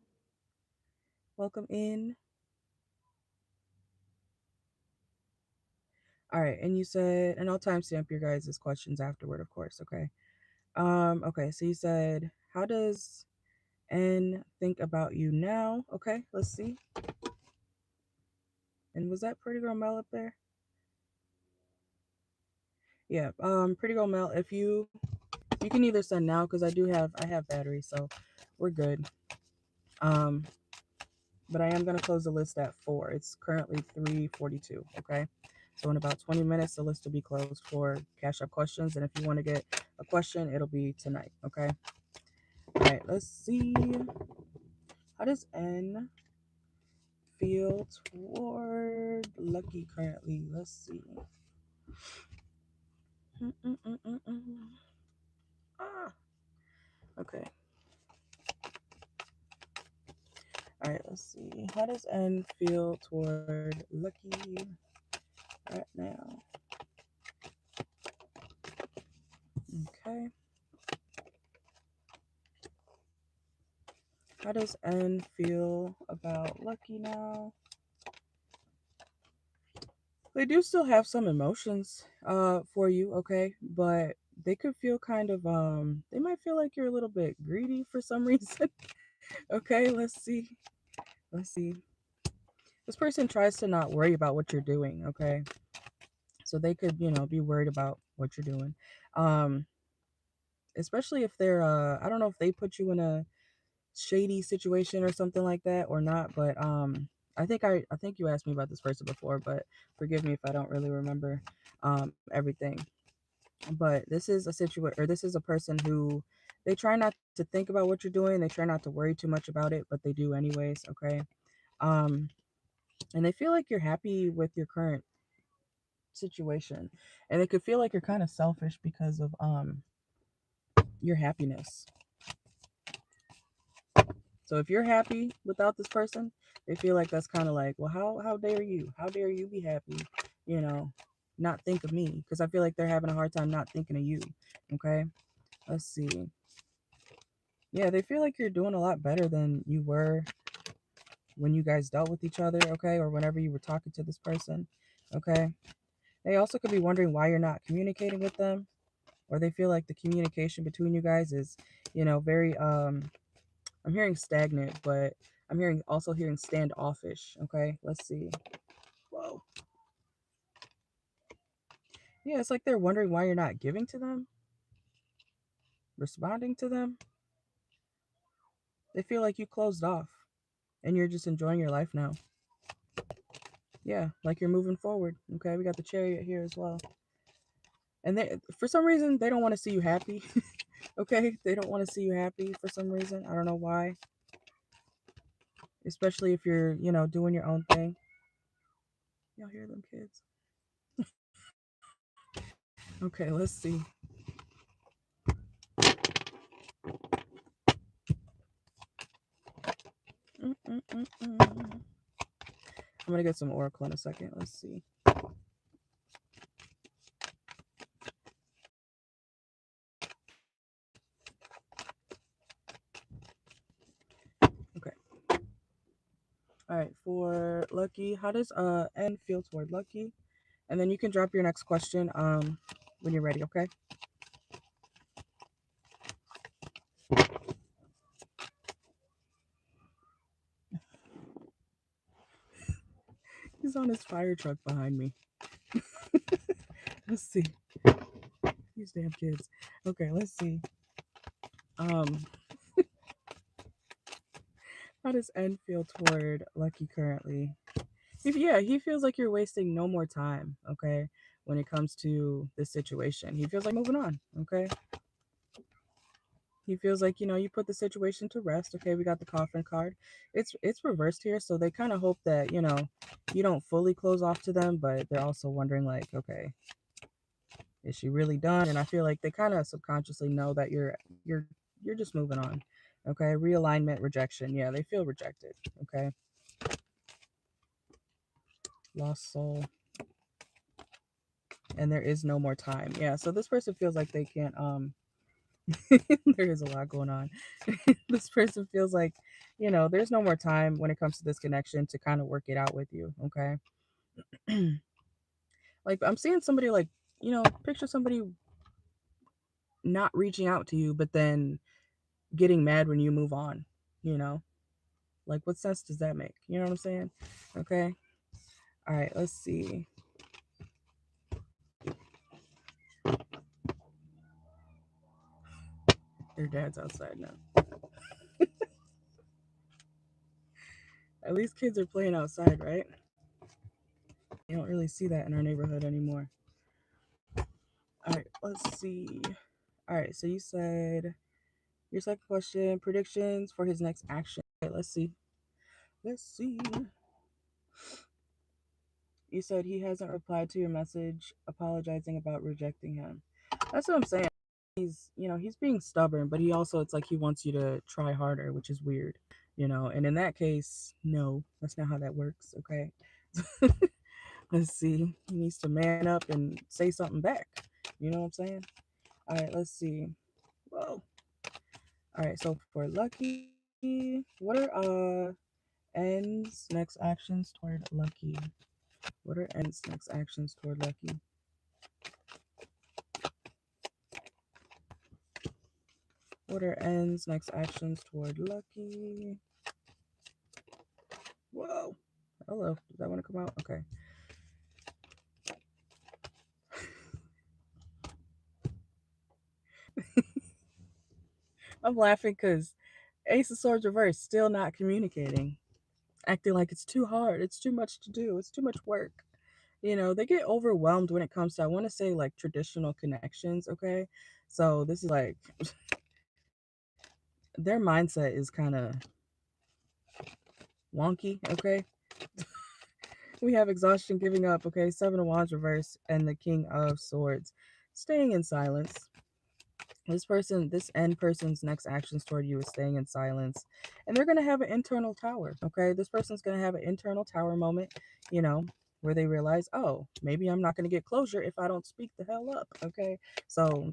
Welcome in. All right, and you said, and I'll timestamp your guys' questions afterward, of course, okay? Okay, so you said, how does N think about you now? Okay, let's see. And was that Pretty Girl Mel up there? Yeah, Pretty Girl Mel, if you can either send now because I have battery, so we're good. Um, but I am gonna close the list at 4. It's currently 3:42. Okay, so in about 20 minutes, the list will be closed for Cash App questions, and if you want to get a question, it'll be tonight. Okay. All right. Let's see. How does N feel toward Lucky currently? Let's see. Ah, okay. All right, let's see. How does N feel toward Lucky right now? Okay. How does N feel about Lucky now? They do still have some emotions for you, okay? But they could feel kind of they might feel like you're a little bit greedy for some reason. Okay, let's see. Let's see. This person tries to not worry about what you're doing, okay? So they could, be worried about what you're doing. Um especially if they're I don't know if they put you in a shady situation or something like that or not, but I think you asked me about this person before, but forgive me if I don't really remember everything. But this is a situation, or this is a person who they try not to think about what you're doing, they try not to worry too much about it, but they do anyways, okay? um and they feel like you're happy with your current situation, and they could feel like you're kind of selfish because of your happiness. So if you're happy without this person, they feel like that's kind of like, well, how dare you? How dare you be happy? You know, not think of me, because I feel like they're having a hard time not thinking of you. Okay, let's see. Yeah, they feel like you're doing a lot better than you were when you guys dealt with each other, okay, or whenever you were talking to this person, okay. They also could be wondering why you're not communicating with them, or they feel like the communication between you guys is, very I'm hearing stagnant, but I'm hearing standoffish. Okay, let's see. Whoa. Yeah, it's like they're wondering why you're not giving to them, responding to them. They feel like you closed off and you're just enjoying your life now. Yeah, like you're moving forward. Okay, we got the Chariot here as well. And for some reason, they don't want to see you happy. Okay, they don't want to see you happy for some reason. I don't know why. Especially if you're, doing your own thing. Y'all hear them kids? Okay, let's see. Mm-mm-mm-mm. I'm gonna get some oracle in a second. Let's see. Okay. All right. For Lucky, how does N feel toward Lucky? And then you can drop your next question when you're ready. Okay. He's on his fire truck behind me. Let's see. These damn kids. Okay. Let's see. Um, how does N feel toward Lucky currently? Yeah, he feels like you're wasting no more time, okay, when it comes to this situation. He feels like moving on, okay? He feels like, you put the situation to rest. Okay, we got the coffin card. It's reversed here, so they kind of hope that, you don't fully close off to them, but they're also wondering like, okay, is she really done? And I feel like they kind of subconsciously know that you're just moving on. Okay, realignment, rejection. Yeah, they feel rejected. Okay, lost soul, and there is no more time. Yeah, so this person feels like they can't there is a lot going on. This person feels like, there's no more time when it comes to this connection to kind of work it out with you. Okay. Like I'm seeing somebody like, picture somebody not reaching out to you, but then getting mad when you move on, you know? Like what sense does that make? You know what I'm saying? Okay. All right, let's see. Their dad's outside now. At least kids are playing outside, right? You don't really see that in our neighborhood anymore. All right, let's see. All right, so you said your second question, predictions for his next action. Okay, let's see. Let's see. You said he hasn't replied to your message apologizing about rejecting him. That's what I'm saying. He's being stubborn, but he also, it's like he wants you to try harder, which is weird, and in that case, no, that's not how that works, okay? Let's see. He needs to man up and say something back. You know what I'm saying? All right, let's see. Whoa. All right, so for Lucky, what are ends next actions toward Lucky? What are ends next actions toward Lucky? What are ends next actions toward Lucky? Whoa. Hello. Does that want to come out? Okay. I'm laughing because Ace of Swords reverse, still not communicating, acting like it's too hard, it's too much to do, it's too much work. They get overwhelmed when it comes to, I want to say, like traditional connections, okay? So this is like, their mindset is kind of wonky, okay? We have exhaustion, giving up, okay? Seven of Wands reverse, and the King of Swords, staying in silence. This end person's next actions toward you is staying in silence, and they're going to have an internal tower, okay? This person's going to have an internal tower moment, where they realize, oh, maybe I'm not going to get closure if I don't speak the hell up, okay? So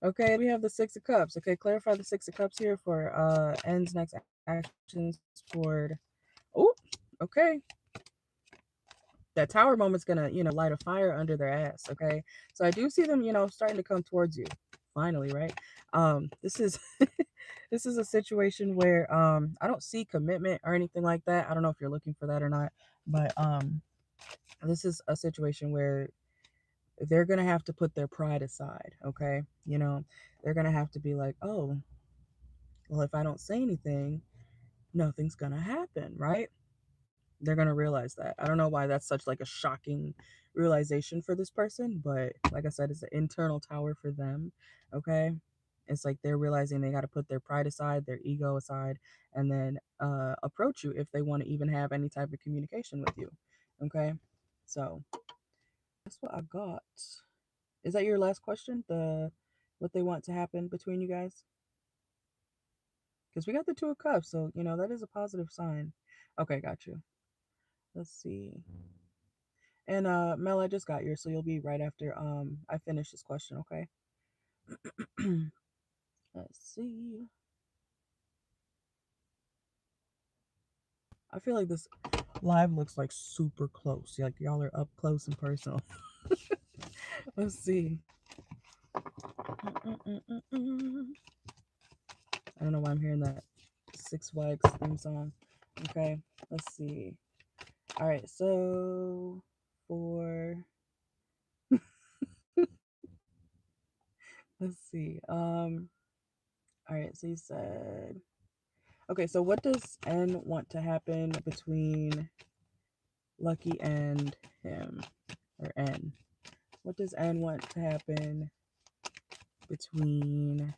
okay, we have the Six of Cups. Okay, clarify the Six of Cups here for ends next actions toward, oh, okay, that tower moment's gonna, light a fire under their ass, okay? So I do see them, starting to come towards you finally, right? This is this is a situation where I don't see commitment or anything like that. I don't know if you're looking for that or not, but this is a situation where they're gonna have to put their pride aside, okay? They're gonna have to be like, oh, well, if I don't say anything, nothing's gonna happen, right? They're gonna realize that. I don't know why that's such like a shocking realization for this person, but like I said, it's an internal tower for them. Okay. It's like they're realizing they got to put their pride aside, their ego aside, and then approach you if they want to even have any type of communication with you. Okay. So that's what I got. Is that your last question? The what they want to happen between you guys? Because we got the Two of Cups, so that is a positive sign. Okay, got you. Let's see. And Mel, I just got yours, so you'll be right after I finish this question, okay? Let's see. I feel like this live looks like super close. Like y'all are up close and personal. Let's see. I don't know why I'm hearing that Six Flags theme song. Okay, let's see. All right, so for let's see. All right, so you said, okay, so what does N want to happen between Lucky and him, or N? What does N want to happen between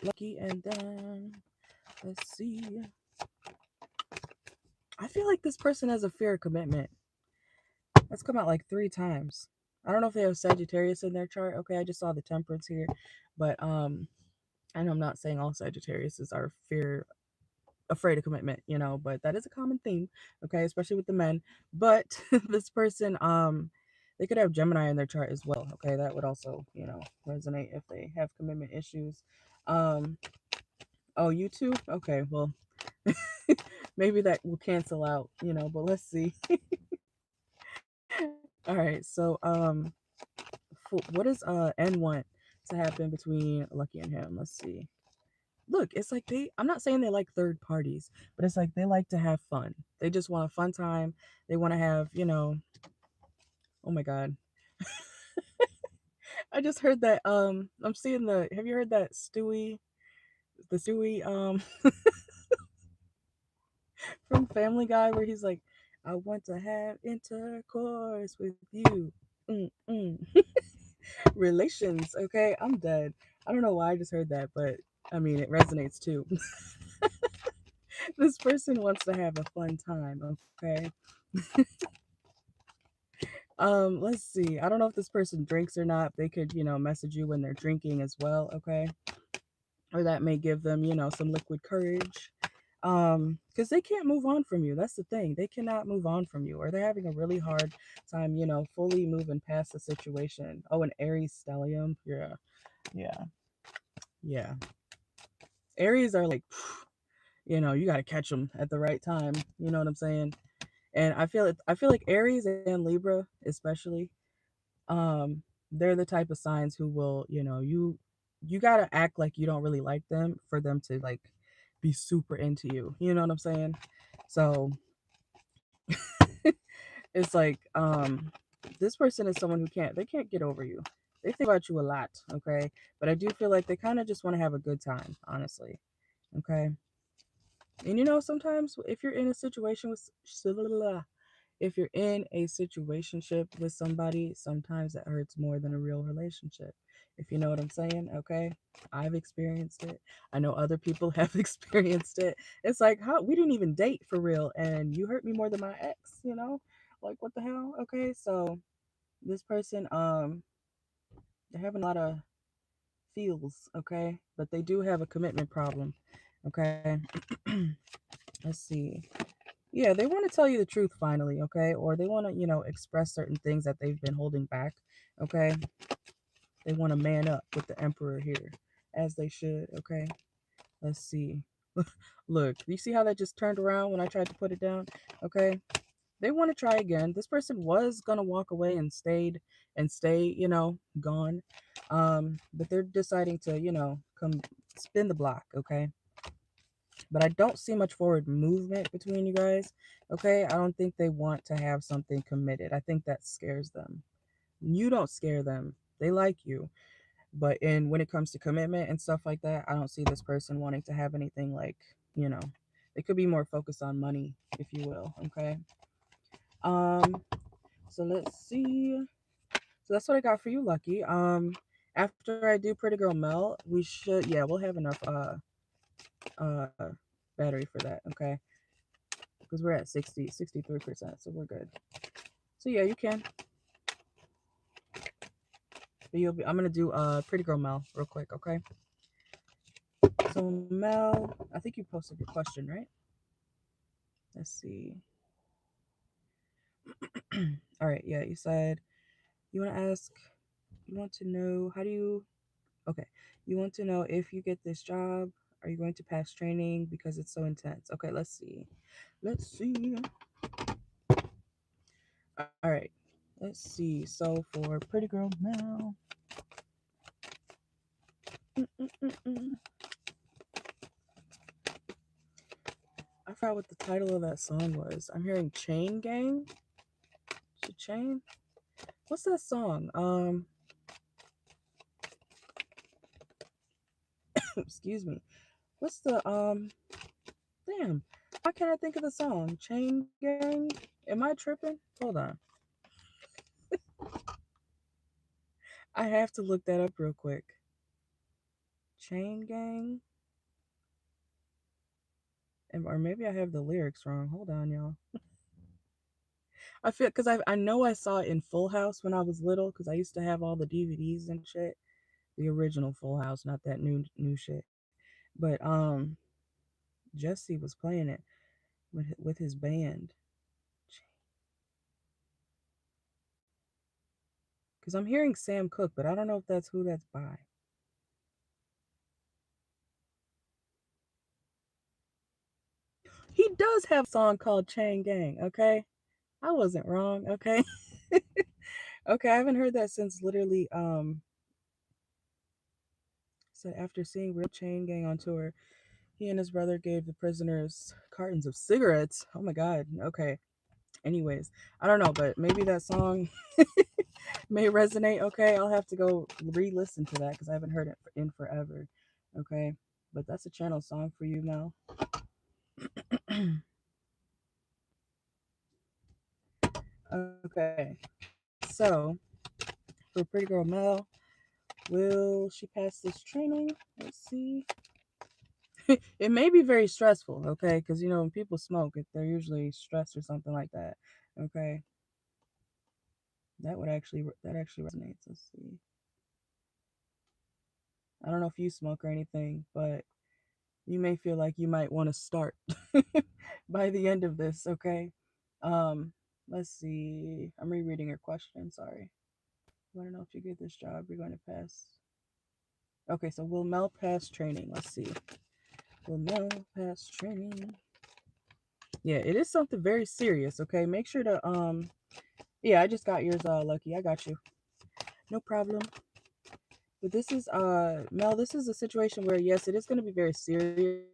Lucky and them? Let's see. I feel like this person has a fear of commitment. That's come out like 3 times. I don't know if they have Sagittarius in their chart. Okay, I just saw the Temperance here, but I know I'm not saying all Sagittariuses are afraid of commitment, but that is a common theme, okay, especially with the men. But this person, they could have Gemini in their chart as well, okay? That would also, resonate if they have commitment issues. Oh, you too? Okay, well, maybe that will cancel out, but let's see. All right, so what does N want to happen between Lucky and him? Let's see. Look, it's like I'm not saying they like third parties, but it's like they like to have fun. They just want a fun time. They want to have, oh my God. I just heard that, I'm seeing have you heard that the Stewie, from Family Guy where he's like, I want to have intercourse with you. Mm-mm. Relations, okay? I'm dead. I don't know why I just heard that, but I mean, it resonates too. This person wants to have a fun time, okay? Let's see. I don't know if this person drinks or not. They could, message you when they're drinking as well, okay? Or that may give them, some liquid courage. Because they can't move on from you. That's the thing. They cannot move on from you, or they're having a really hard time, fully moving past the situation. Oh, an Aries stellium. Yeah. Yeah. Yeah. Aries are like, you got to catch them at the right time. You know what I'm saying? And I feel like Aries and Libra especially, um they're the type of signs who will, you got to act like you don't really like them for them to like be super into you. You know what I'm saying? So it's like, this person is someone who they can't get over you. They think about you a lot, okay? But I do feel like they kind of just want to have a good time, honestly. Okay? And sometimes if you're in a situation with if you're in a situationship with somebody, sometimes it hurts more than a real relationship. If you know what I'm saying, okay? I've experienced it. I know other people have experienced it. It's like, how we didn't even date for real, and you hurt me more than my ex. Like, what the hell? Okay, so this person, they're having a lot of feels, okay? But they do have a commitment problem, okay? Let's see. Yeah, they want to tell you the truth finally, okay? Or they want to, express certain things that they've been holding back, okay? They want to man up with the emperor here, as they should, okay? Let's see. Look, you see how that just turned around when I tried to put it down? Okay? They want to try again. This person was going to walk away and stay, gone. But they're deciding to, come spin the block, okay? But I don't see much forward movement between you guys. Okay, I don't think they want to have something committed. I think that scares them. You don't scare them. They like you. But when it comes to commitment and stuff like that, I don't see this person wanting to have anything like, you know, they could be more focused on money, if you will. Okay. Um, so let's see. So that's what I got for you, Lucky. After I do Pretty Girl Mel, we'll have enough uh battery for that, okay? Because we're at 63%, so we're good. So yeah, you can. But I'm gonna do Pretty Girl Mel real quick, okay? So Mel, I think you posted your question, right? Let's see. All right, yeah, you said you want to ask, you want to know how do you, okay, you want to know if you get this job, are you going to pass training because it's so intense? Okay, let's see. Let's see. All right, let's see. So for Pretty Girl Mel, mm-mm-mm-mm. I forgot what the title of that song was. I'm hearing Chain Gang. Chain. What's that song? Excuse me. What's the Damn. Why can't I think of the song? Chain Gang. Am I tripping? Hold on. I have to look that up real quick. Chain Gang. Or maybe I have the lyrics wrong. Hold on, y'all. I feel because I know I saw it in Full House when I was little because I used to have all the DVDs and shit. The original Full House, not that new shit. But Jesse was playing it with his band. Because I'm hearing Sam Cooke, but I don't know if that's who that's by. He does have a song called Chain Gang, okay? I wasn't wrong, okay? Okay, I haven't heard that since literally said after seeing Real Chain Gang on tour, he and his brother gave the prisoners cartons of cigarettes. Oh my god. Okay. Anyways, I don't know, but maybe that song may resonate. Okay, I'll have to go re-listen to that because I haven't heard it in forever. Okay, but that's a channel song for you, Mel. Okay, so for Pretty Girl Mel, will she pass this training? Let's see. it may be very stressful, okay? Because you know when people smoke, they're usually stressed or something like that. Okay, that actually resonates. Let's see. I don't know if you smoke or anything, but you may feel like you might want to start by the end of this. Okay. Um, let's see. I'm rereading your question. Sorry. You want to know if you get this job, you're going to pass. Okay, so will Mel pass training? Let's see. Will Mel pass training? Yeah, it is something very serious. Okay, make sure to Yeah, I just got yours, Lucky. I got you. No problem. But this is Mel, this is a situation where yes, it is going to be very serious,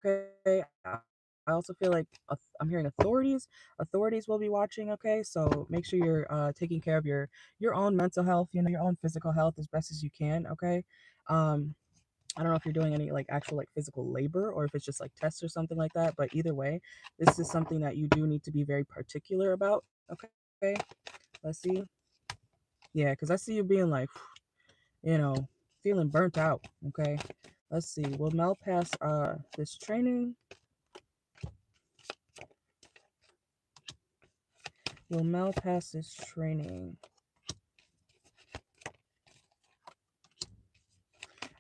okay? I also feel like I'm hearing authorities will be watching, okay? So make sure you're taking care of your own mental health, you know, your own physical health as best as you can, okay? Um I don't know if you're doing any like actual like physical labor or if it's just like tests or something like that, but either way, this is something that you do need to be very particular about, okay? Let's see. Yeah, because I see you being like, you know, feeling burnt out. Okay. Let's see. Will Mel pass this training? Will Mel pass this training?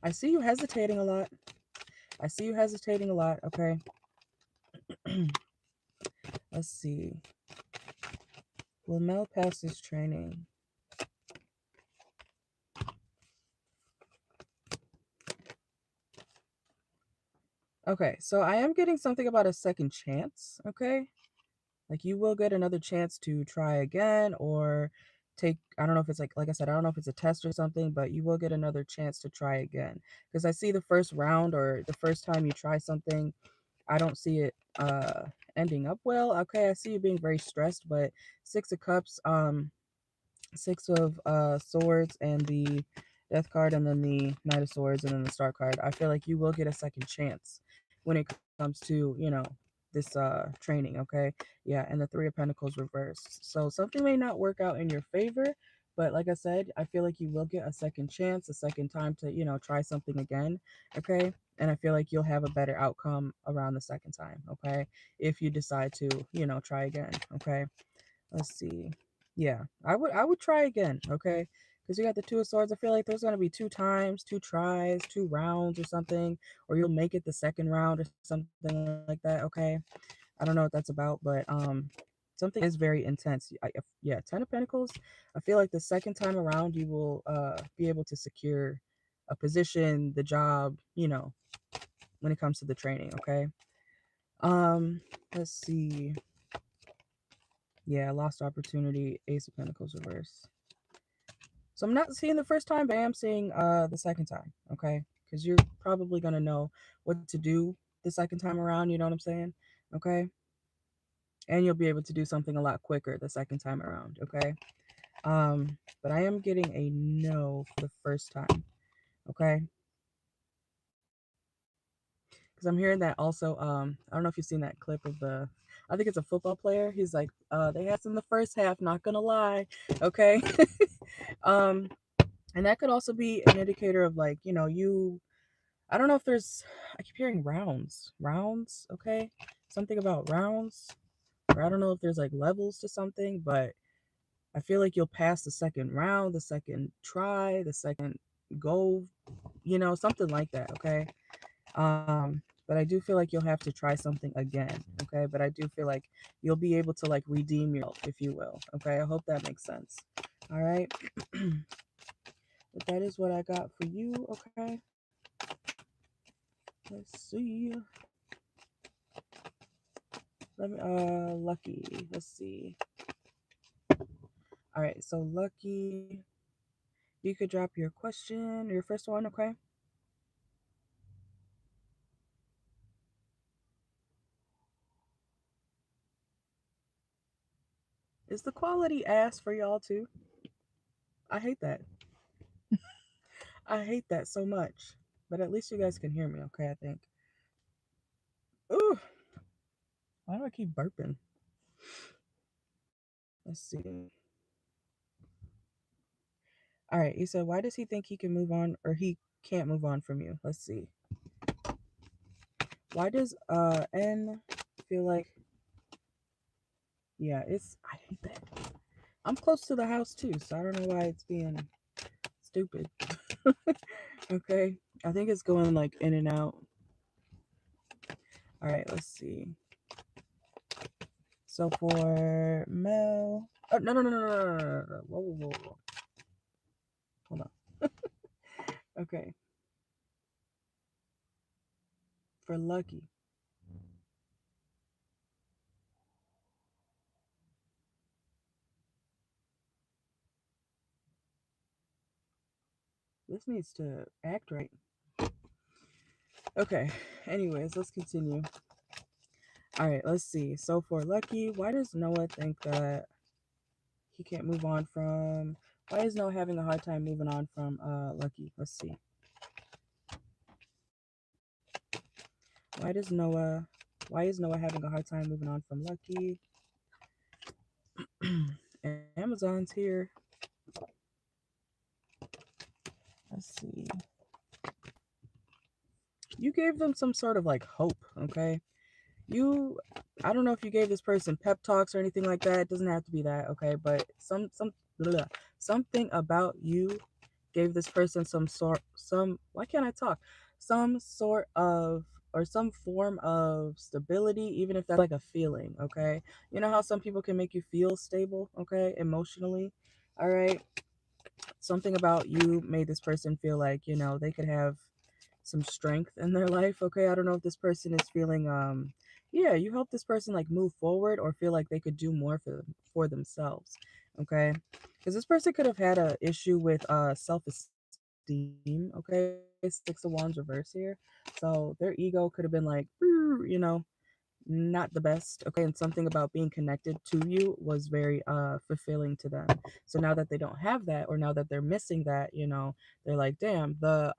I see you hesitating a lot. I see you hesitating a lot. Okay. Let's see. Will Mel pass this training? Okay, so I am getting something about a second chance, okay? Like you will get another chance to try again or take I don't know if it's like I said, I don't know if it's a test or something, but you will get another chance to try again. Because I see the first round or the first time you try something, I don't see it ending up well. Okay, I see you being very stressed, but 6 of Cups, Six of Swords and the Death card, and then the Knight of Swords, and then the Star card. I feel like you will get a second chance when it comes to, you know, this training, okay? Yeah, and the Three of Pentacles reversed. So something may not work out in your favor, but like I said, I feel like you will get a second chance, a second time to, you know, try something again, okay? And I feel like you'll have a better outcome around the second time, okay? If you decide to, you know, try again, okay? Let's see. Yeah, I would try again, okay? Because you got the Two of Swords. I feel like there's gonna be 2 times, 2 tries, 2 rounds or something, or you'll make it the second round or something like that. Okay, I don't know what that's about, but something is very intense. Yeah, 10 of Pentacles. I feel like the second time around you will be able to secure a position, the job, you know, when it comes to the training. Okay. Let's see. Yeah, lost opportunity, Ace of Pentacles reverse. So I'm not seeing the first time, but I am seeing the second time, okay? Because you're probably gonna know what to do the second time around, you know what I'm saying? Okay? And you'll be able to do something a lot quicker the second time around, okay? But I am getting a no for the first time, okay? Because I'm hearing that also, I don't know if you've seen that clip of I think it's a football player. He's like, they had some in the first half, not gonna lie, okay? um, and that could also be an indicator of like, you know, I don't know if I keep hearing rounds, okay? Something about rounds, or I don't know if there's like levels to something, but I feel like you'll pass the second round, the second try, the second go, you know, something like that, okay? But I do feel like you'll have to try something again, okay? But I do feel like you'll be able to like redeem yourself, if you will, okay? I hope that makes sense. All right. But that is what I got for you, okay? Let's see. Lucky. Let's see. All right, so Lucky, you could drop your question, your first one, okay? Is the quality ass for y'all too? I hate that. I hate that so much. But at least you guys can hear me, okay, I think. Ooh, why do I keep burping? Let's see. All right, you said, why does he think he can move on or he can't move on from you? Let's see. Why does N feel like, yeah, I hate that. I'm close to the house too, so I don't know why it's being stupid. Okay. I think it's going like in and out. All right, let's see. So for Mel, oh, no. Whoa. Hold on. Okay. For Lucky. This needs to act right. Okay. Anyways, let's continue. All right, let's see. So for Lucky, why does Noah think that he can't move on from? Why is Noah having a hard time moving on from Lucky? Let's see. Why does Noah? Why is Noah having a hard time moving on from Lucky? Amazon's here. Let's see. You gave them some sort of like hope, okay? I don't know if you gave this person pep talks or anything like that. It doesn't have to be that, okay? But something about you gave this person why can't I talk? Some sort of, or some form of stability, even if that's like a feeling, okay? You know how some people can make you feel stable, okay, emotionally. All right. Something about you made this person feel like, they could have some strength in their life, okay? I don't know if this person is feeling yeah, you help this person like move forward or feel like they could do more for themselves, okay? Because this person could have had a issue with self-esteem, okay? Six of Wands reverse here. So their ego could have been like, not the best, okay? And something about being connected to you was very fulfilling to them. So now that they don't have that, or now that they're missing that, they're like, damn, the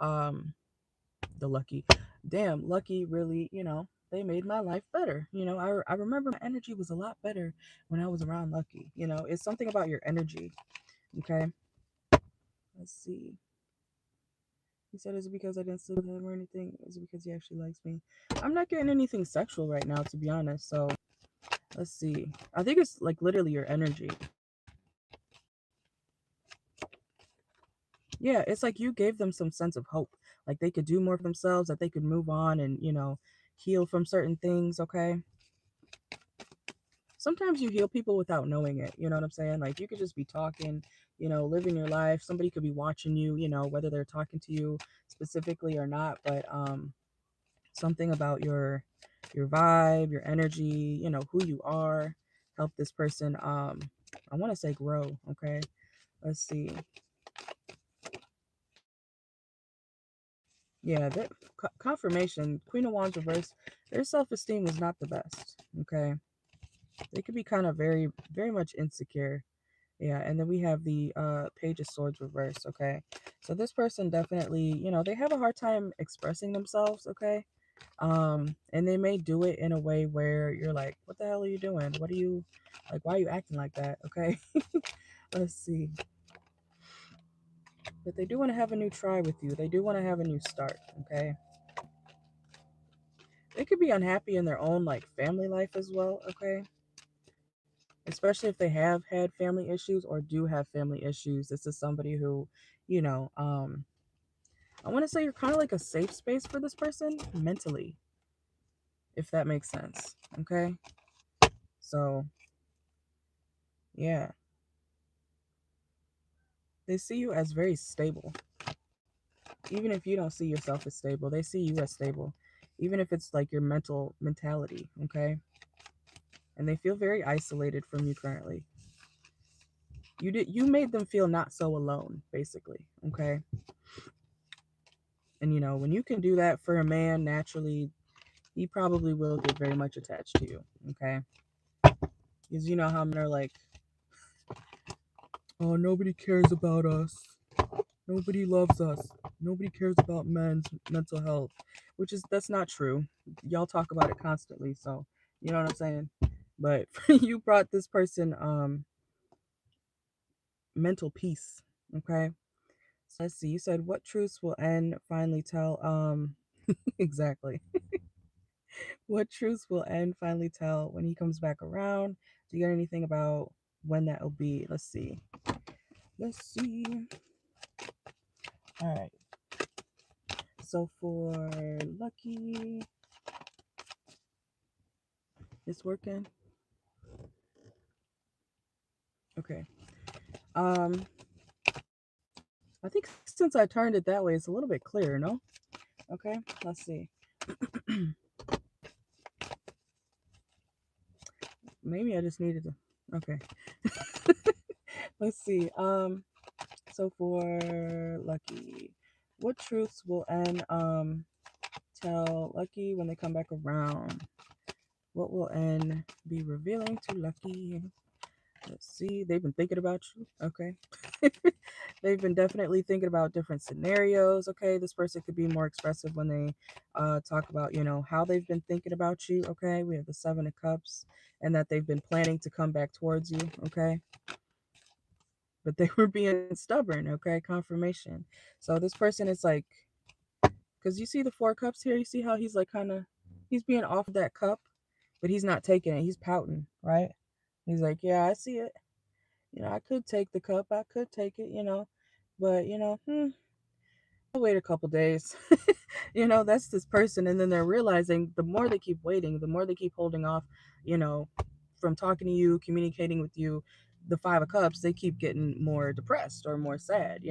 Lucky, damn, Lucky really, they made my life better. I remember my energy was a lot better when I was around Lucky. It's something about your energy. Okay, let's see. He said, is it because I didn't sleep with him or anything? Is it because he actually likes me? I'm not getting anything sexual right now, to be honest. So let's see. I think it's like literally your energy. Yeah, it's like you gave them some sense of hope. Like they could do more for themselves, that they could move on and, heal from certain things, okay? Sometimes you heal people without knowing it. You know what I'm saying? Like you could just be talking, living your life. Somebody could be watching you, whether they're talking to you specifically or not, but something about your vibe, your energy, who you are, help this person I want to say grow, okay? Let's see. Yeah, that confirmation, Queen of Wands reverse, their self-esteem was not the best, okay? They could be kind of very, very much insecure. Yeah, and then we have the Page of Swords reverse, okay? So this person definitely, they have a hard time expressing themselves, okay? And they may do it in a way where you're like, what the hell are you doing? What are you, like, why are you acting like that, okay? Let's see. But they do want to have a new try with you. They do want to have a new start, okay? They could be unhappy in their own, like, family life as well, okay? Especially if they have had family issues or do have family issues. This is somebody who, you know, um, I want to say you're kind of like a safe space for this person mentally, if that makes sense. Okay. So, yeah, they see you as very stable. Even if you don't see yourself as stable, they see you as stable. Even if it's like your mentality. Okay. And they feel very isolated from you currently. You made them feel not so alone, basically. Okay. And when you can do that for a man naturally, he probably will get very much attached to you. Okay. Because you know how men are like, oh, nobody cares about us. Nobody loves us. Nobody cares about men's mental health, that's not true. Y'all talk about it constantly, so you know what I'm saying. But you brought this person mental peace. Okay, so let's see. You said what truths will N finally tell? Exactly. What truths will N finally tell when he comes back around? Do you get anything about when that will be? Let's see. Let's see. All right. So for Lucky, it's working. Okay. I think since I turned it that way, it's a little bit clearer, no? Okay, let's see. Maybe I just needed to. Okay. Let's see. So for Lucky, what truths will N tell Lucky when they come back around? What will N be revealing to Lucky? Let's see. They've been thinking about you. Okay. They've been definitely thinking about different scenarios. Okay. This person could be more expressive when they talk about, how they've been thinking about you. Okay. We have the Seven of Cups, and that they've been planning to come back towards you. Okay. But they were being stubborn. Okay. Confirmation. So this person is like, because you see the Four Cups here. You see how he's like he's being offered that cup, but he's not taking it. He's pouting, right? He's like, yeah, I see it. I could take the cup. I could take it, but, I'll wait a couple days. That's this person. And then they're realizing the more they keep waiting, the more they keep holding off, you know, from talking to you, communicating with you, the Five of Cups, they keep getting more depressed or more sad.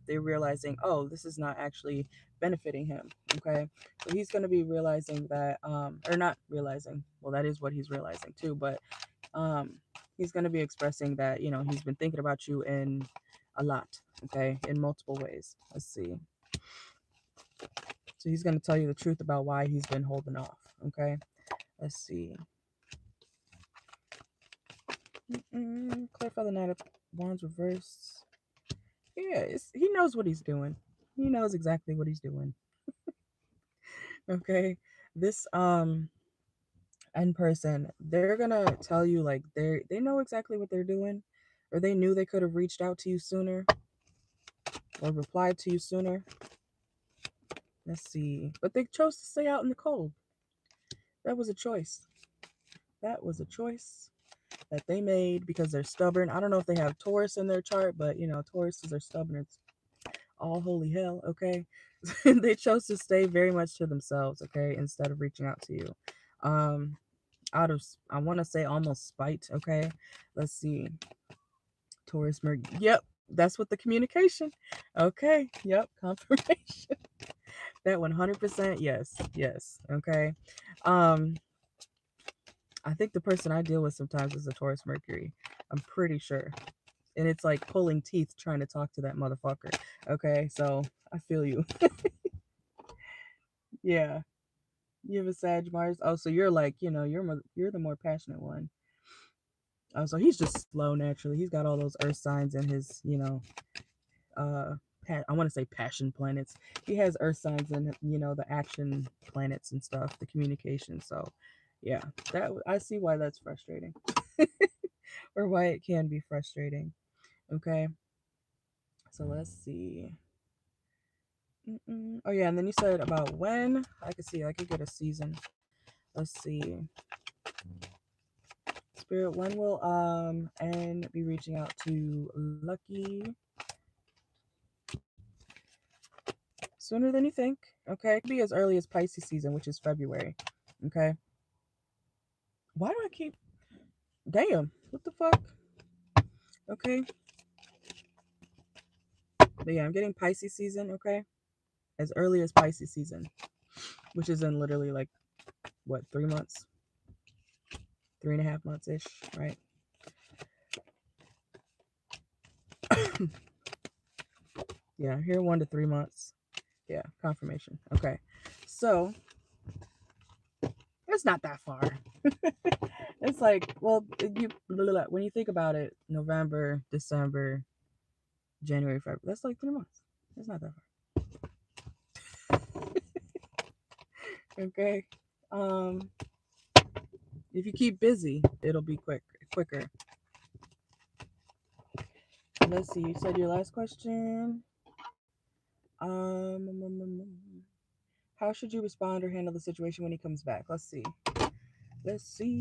They're realizing, oh, this is not actually benefiting him. Okay. So he's going to be realizing that, or not realizing, well, that is what he's realizing too, but um, he's going to be expressing that, he's been thinking about you in a lot, okay, in multiple ways. Let's see. So he's going to tell you the truth about why he's been holding off, okay? Let's see. Clarify the Knight of Wands reversed. Yeah, he knows what he's doing. He knows exactly what he's doing. Okay? This end person, they're gonna tell you like they know exactly what they're doing, or they knew they could have reached out to you sooner or replied to you sooner. Let's see. But they chose to stay out in the cold. That was a choice. That was a choice that they made because they're stubborn. I don't know if they have Taurus in their chart, but Tauruses are stubborn. It's all holy hell, okay? They chose to stay very much to themselves, okay, instead of reaching out to you. Out of, I want to say almost spite, okay? Let's see. Taurus Mercury. Yep, that's what the communication. Okay, yep, confirmation. That 100%, yes, okay. I think the person I deal with sometimes is a Taurus Mercury. I'm pretty sure. And it's like pulling teeth trying to talk to that motherfucker. Okay, so I feel you. Yeah. You have a Sag Mars. Oh, so you're like, you're the more passionate one. Oh, so he's just slow naturally. He's got all those earth signs in his, uh I want to say passion planets. He has earth signs and the action planets and stuff, the communication. So yeah, that I see why that's frustrating. Or why it can be frustrating. Okay, so let's see. Oh yeah, and then you said about when I could see I could get a season. Let's see. Spirit, when will N be reaching out to Lucky? Sooner than you think. Okay, it could be as early as Pisces season, which is February. Okay. Why do I keep? Damn, what the fuck? Okay. But yeah, I'm getting Pisces season. Okay, as early as Pisces season, which is in literally like what, 3 months, 3.5 months ish, right? Yeah, here 1 to 3 months. Yeah, confirmation. Okay, so it's not that far. It's like, well, when you think about it, November, December, January, February, that's like 3 months. It's not that far. Okay. If you keep busy, it'll be quicker. Let's see. You said your last question. How should you respond or handle the situation when he comes back? Let's see. Let's see.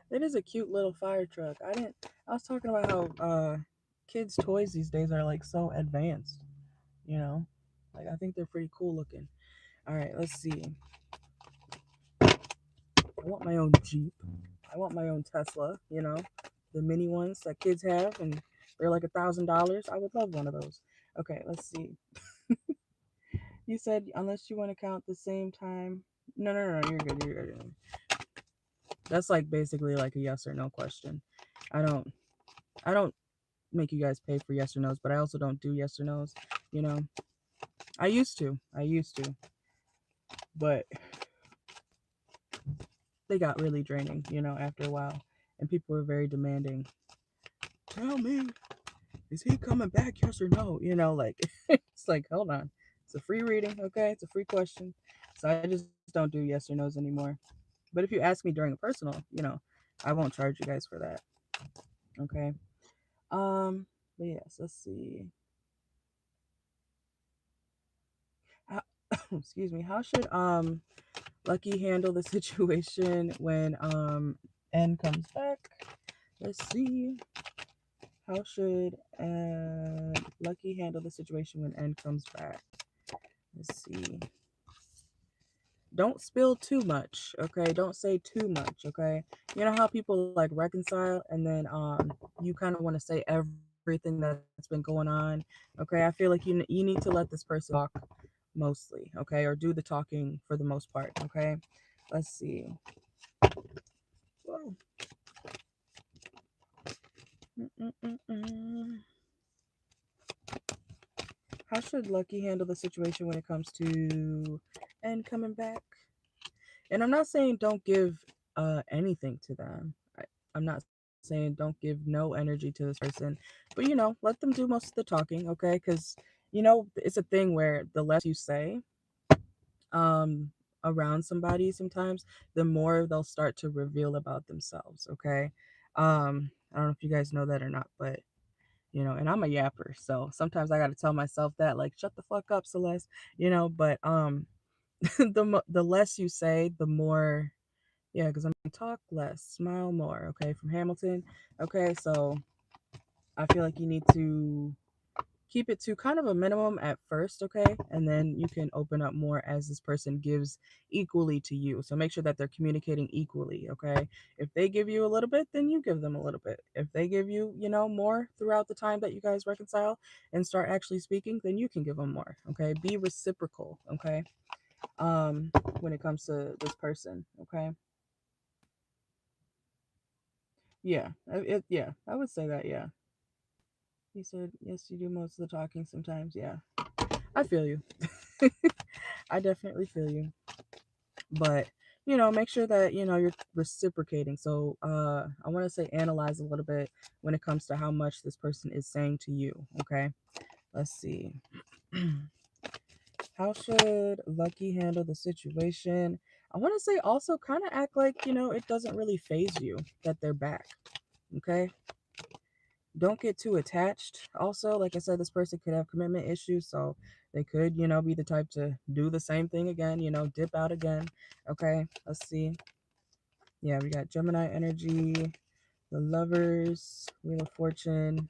It is a cute little fire truck. I was talking about how kids' toys these days are like so advanced, you know? Like I think they're pretty cool looking. All right, let's see. I want my own Jeep. I want my own Tesla, you know, the mini ones that kids have, and they're like $1,000. I would love one of those. Okay, let's see. You said unless you want to count the same time. No, no, no, you're good. You're good. That's like basically like a yes or no question. I don't, I don't make you guys pay for yes or no's, but I also don't do yes or no's. You know, I used to, but they got really draining. You know, after a while, and people were very demanding. Tell me, is he coming back? Yes or no? You know, like it's like, hold on, it's a free reading, okay? It's a free question, so I just don't do yes or no's anymore. But if you ask me during a personal, you know, I won't charge you guys for that, okay? But yes, let's see. How, excuse me. How should Lucky handle the situation when N comes back? Let's see. How should Lucky handle the situation when N comes back? Let's see. Don't spill too much, okay? Don't say too much, okay? You know how people like reconcile and then you kind of want to say everything that's been going on, okay? I feel like you need to let this person talk mostly, okay? Or do the talking for the most part, okay? Let's see. Whoa. Mm-mm-mm-mm. How should Lucky handle the situation when it comes to N coming back? And I'm not saying don't give anything to them. I'm not saying don't give no energy to this person, but you know, let them do most of the talking, okay? Because you know, it's a thing where the less you say um around somebody sometimes, the more they'll start to reveal about themselves, okay? I don't know if you guys know that or not, but you know, and I'm a yapper, so sometimes I got to tell myself that, like, shut the fuck up, Celeste, you know. But the less you say, the more, yeah, because I'm talk less, smile more. Okay, from Hamilton. Okay, so I feel like you need to keep it to kind of a minimum at first, okay, and then you can open up more as this person gives equally to you. So make sure that they're communicating equally, okay? If they give you a little bit, then you give them a little bit. If they give you, you know, more throughout the time that you guys reconcile and start actually speaking, then you can give them more, okay? Be reciprocal, okay? When it comes to this person, okay? Yeah, yeah, I would say that, yeah. He said, yes, you do most of the talking sometimes, yeah. I feel you. I definitely feel you. But, you know, make sure that, you know, you're reciprocating. So, I want to say analyze a little bit when it comes to how much this person is saying to you, okay? Let's see. How should Lucky handle the situation? I want to say also kind of act like, you know, it doesn't really phase you that they're back, okay? Don't get too attached. Also, like I said, this person could have commitment issues, so they could, you know, be the type to do the same thing again, you know, dip out again. Okay, let's see. Yeah, we got Gemini energy, the Lovers, Wheel of Fortune,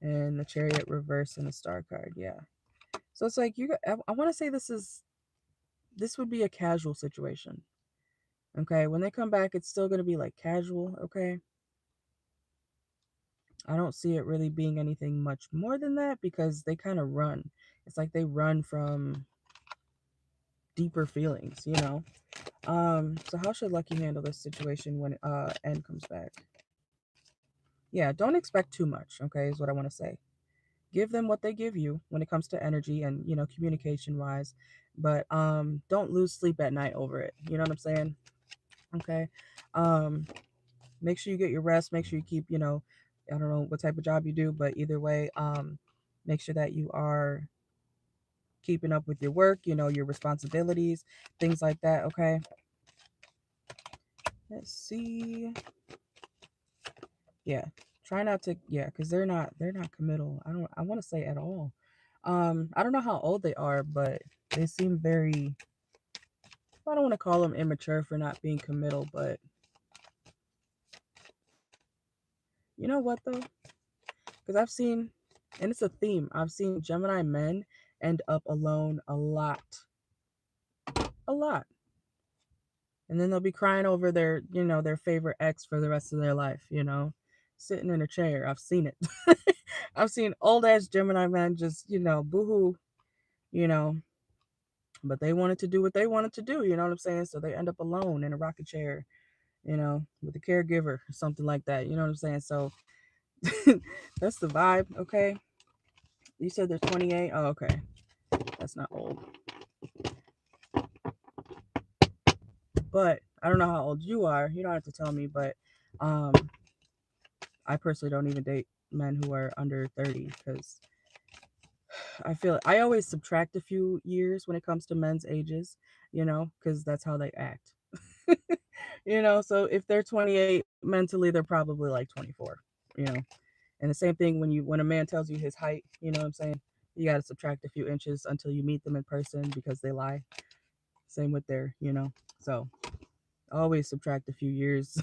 and the Chariot reverse and the Star card. Yeah. So it's like I want to say this would be a casual situation. Okay, when they come back, it's still gonna be like casual. Okay, I don't see it really being anything much more than that because they kind of run. It's like they run from deeper feelings, you know. So how should Lucky handle this situation when N comes back? Yeah, don't expect too much, okay, is what I want to say. Give them what they give you when it comes to energy and, you know, communication wise, but don't lose sleep at night over it. You know what I'm saying? Okay. Um Make sure you get your rest, make sure you keep, you know, I don't know what type of job you do, but either way, make sure that you are keeping up with your work, you know, your responsibilities, things like that, okay? Let's see. Yeah. Try not to, yeah, because they're not committal. I want to say at all. I don't know how old they are, but they seem very, I don't want to call them immature for not being committal, but you know what though? Because I've seen, and it's a theme, I've seen Gemini men end up alone a lot. A lot. And then they'll be crying over their favorite ex for the rest of their life, sitting in a chair. I've seen it. I've seen old ass Gemini men just, boohoo, you know, but they wanted to do what they wanted to do, you know what I'm saying? So they end up alone in a rocking chair, with a caregiver or something like that, you know what I'm saying? So that's the vibe, okay? You said they're 28. Oh, okay. That's not old. But I don't know how old you are. You don't have to tell me, but um I personally don't even date men who are under 30 because I always subtract a few years when it comes to men's ages, because that's how they act. So if they're 28 mentally, they're probably like 24, you know. And the same thing when a man tells you his height, you know what I'm saying? You got to subtract a few inches until you meet them in person because they lie. Same with so always subtract a few years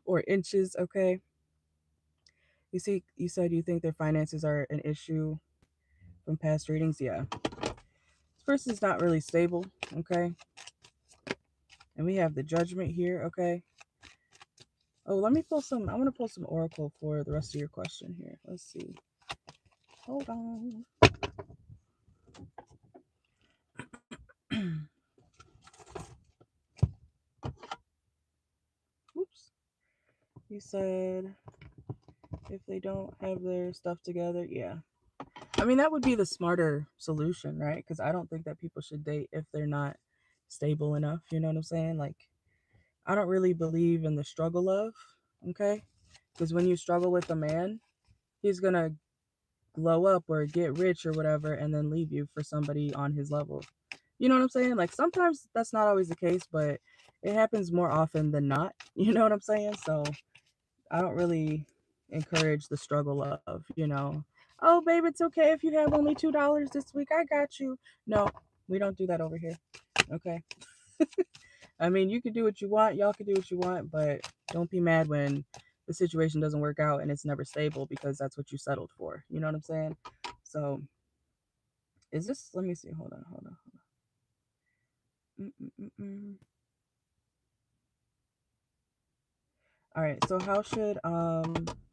or inches, okay? You see, you said you think their finances are an issue from past readings. Yeah. This person's not really stable, okay? And we have the judgment here, okay? Oh, let me pull some. I want to pull some oracle for the rest of your question here. Let's see. Hold on. Oops. You said if they don't have their stuff together, yeah. I mean, that would be the smarter solution, right? Because I don't think that people should date if they're not stable enough. You know what I'm saying? Like, I don't really believe in the struggle of, okay? Because when you struggle with a man, he's going to glow up or get rich or whatever and then leave you for somebody on his level. You know what I'm saying? Like sometimes that's not always the case, but it happens more often than not. You know what I'm saying? So I don't really encourage the struggle of, oh, babe, it's okay if you have only $2 this week. I got you. No, we don't do that over here. Okay. I mean, you can do what you want. Y'all can do what you want, but don't be mad when the situation doesn't work out and it's never stable because that's what you settled for. You know what I'm saying? So, is this? Let me see. Hold on. Hold on. Mm-mm-mm-mm. All right. So, how should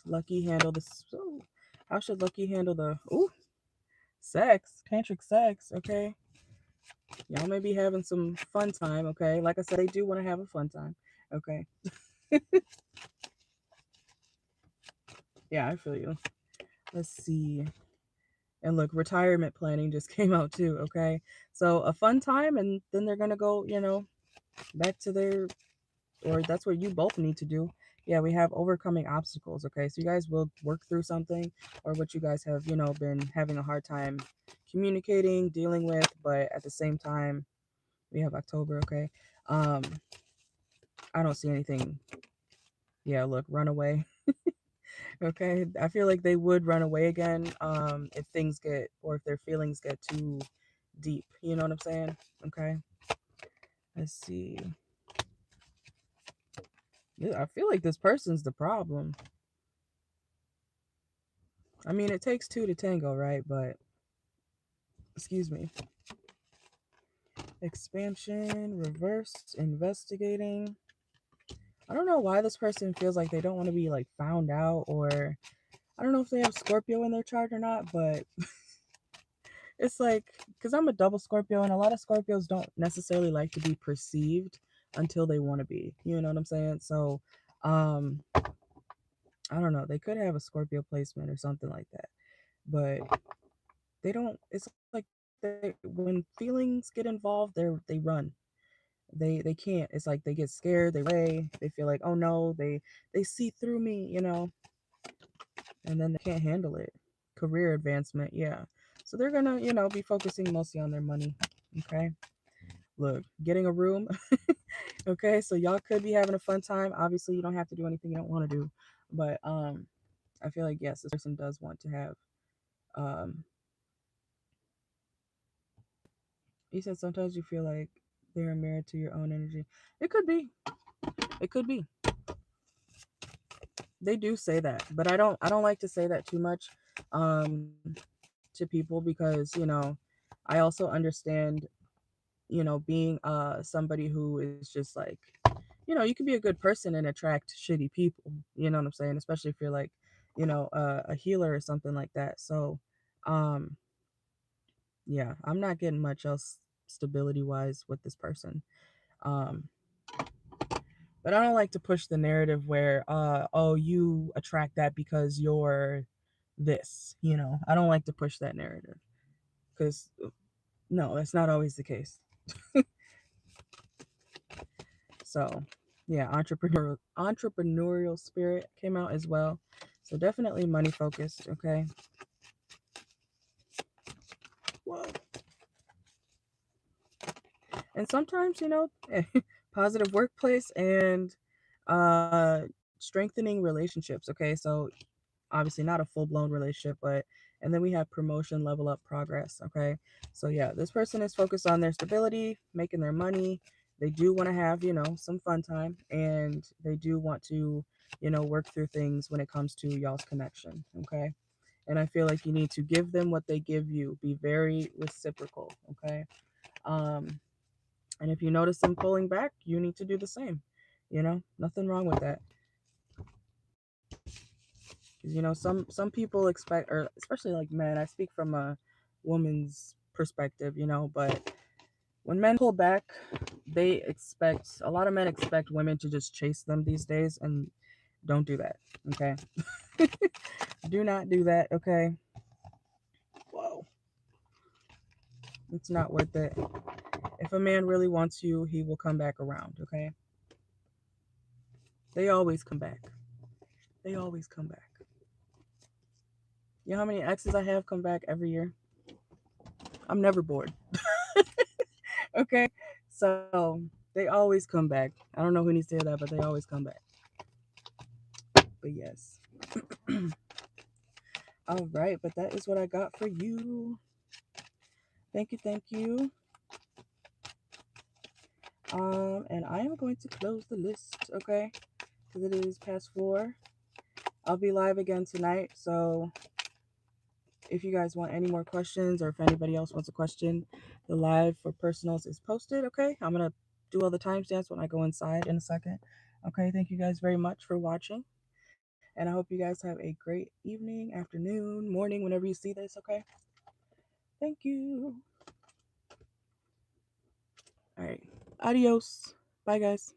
Lucky handle this? Oh, how should Lucky handle the sex, tantric sex? Okay, y'all may be having some fun time. Okay, like I said, they do want to have a fun time. Okay. Yeah, I feel you. Let's see. And look, retirement planning just came out too, okay? So a fun time and then they're gonna go, back to or that's what you both need to do. Yeah, we have overcoming obstacles, okay? So you guys will work through something or what you guys have, been having a hard time communicating, dealing with, but at the same time, we have October, okay? Um, I don't see anything. Yeah, look, run away. Okay, I feel like they would run away again if things get or if their feelings get too deep. You know what I'm saying? Okay, let's see. Yeah, I feel like this person's the problem. I mean, it takes two to tango, right? But excuse me. Expansion, reverse, investigating. I don't know why this person feels like they don't want to be like found out, or I don't know if they have Scorpio in their chart or not, but it's like, because I'm a double Scorpio and a lot of Scorpios don't necessarily like to be perceived until they want to be. You know what I'm saying? So, I don't know. They could have a Scorpio placement or something like that, but they don't. It's like when feelings get involved, they run. They can't. It's like they get scared. They feel like, oh no, they see through me, and then they can't handle it. Career advancement, yeah. So they're gonna, be focusing mostly on their money. Okay. Look, getting a room. Okay, so y'all could be having a fun time. Obviously, you don't have to do anything you don't want to do. But I feel like yes, this person does want to have you said sometimes you feel like they're a mirror to your own energy. It could be. It could be. They do say that, but I don't like to say that too much to people because, I also understand, being somebody who is just like, you can be a good person and attract shitty people. You know what I'm saying? Especially if you're like, a healer or something like that. So, um, yeah, I'm not getting much else stability wise with this person. Um, but I don't like to push the narrative where, oh, you attract that because you're this. I don't like to push that narrative because no, that's not always the case. So, yeah, entrepreneurial spirit came out as well. So definitely money focused. Okay. Whoa. And sometimes, positive workplace and uh strengthening relationships. Okay, so obviously not a full-blown relationship, but and then we have promotion, level up, progress. Okay, so yeah, this person is focused on their stability, making their money. They do want to have, some fun time, and they do want to, work through things when it comes to y'all's connection. Okay, and I feel like you need to give them what they give you. Be very reciprocal. Okay. um and if you notice them pulling back, you need to do the same. Nothing wrong with that. Because some people expect, or especially like men. I speak from a woman's perspective, but when men pull back, they expect a lot of men expect women to just chase them these days, and don't do that. Okay, do not do that. Okay, whoa, it's not worth it. If a man really wants you, he will come back around. Okay, they always come back. They always come back. You know how many exes I have come back every year? I'm never bored. Okay, so they always come back. I don't know who needs to hear that, but they always come back. But yes. All right, but that is what I got for you. Thank you, thank you. And I am going to close the list, okay? Because it is past 4. I'll be live again tonight, so if you guys want any more questions or if anybody else wants a question, the live for personals is posted, okay? I'm gonna do all the timestamps when I go inside in a second. Okay, thank you guys very much for watching. And I hope you guys have a great evening, afternoon, morning, whenever you see this, okay? Thank you. All right. Adios. Bye, guys.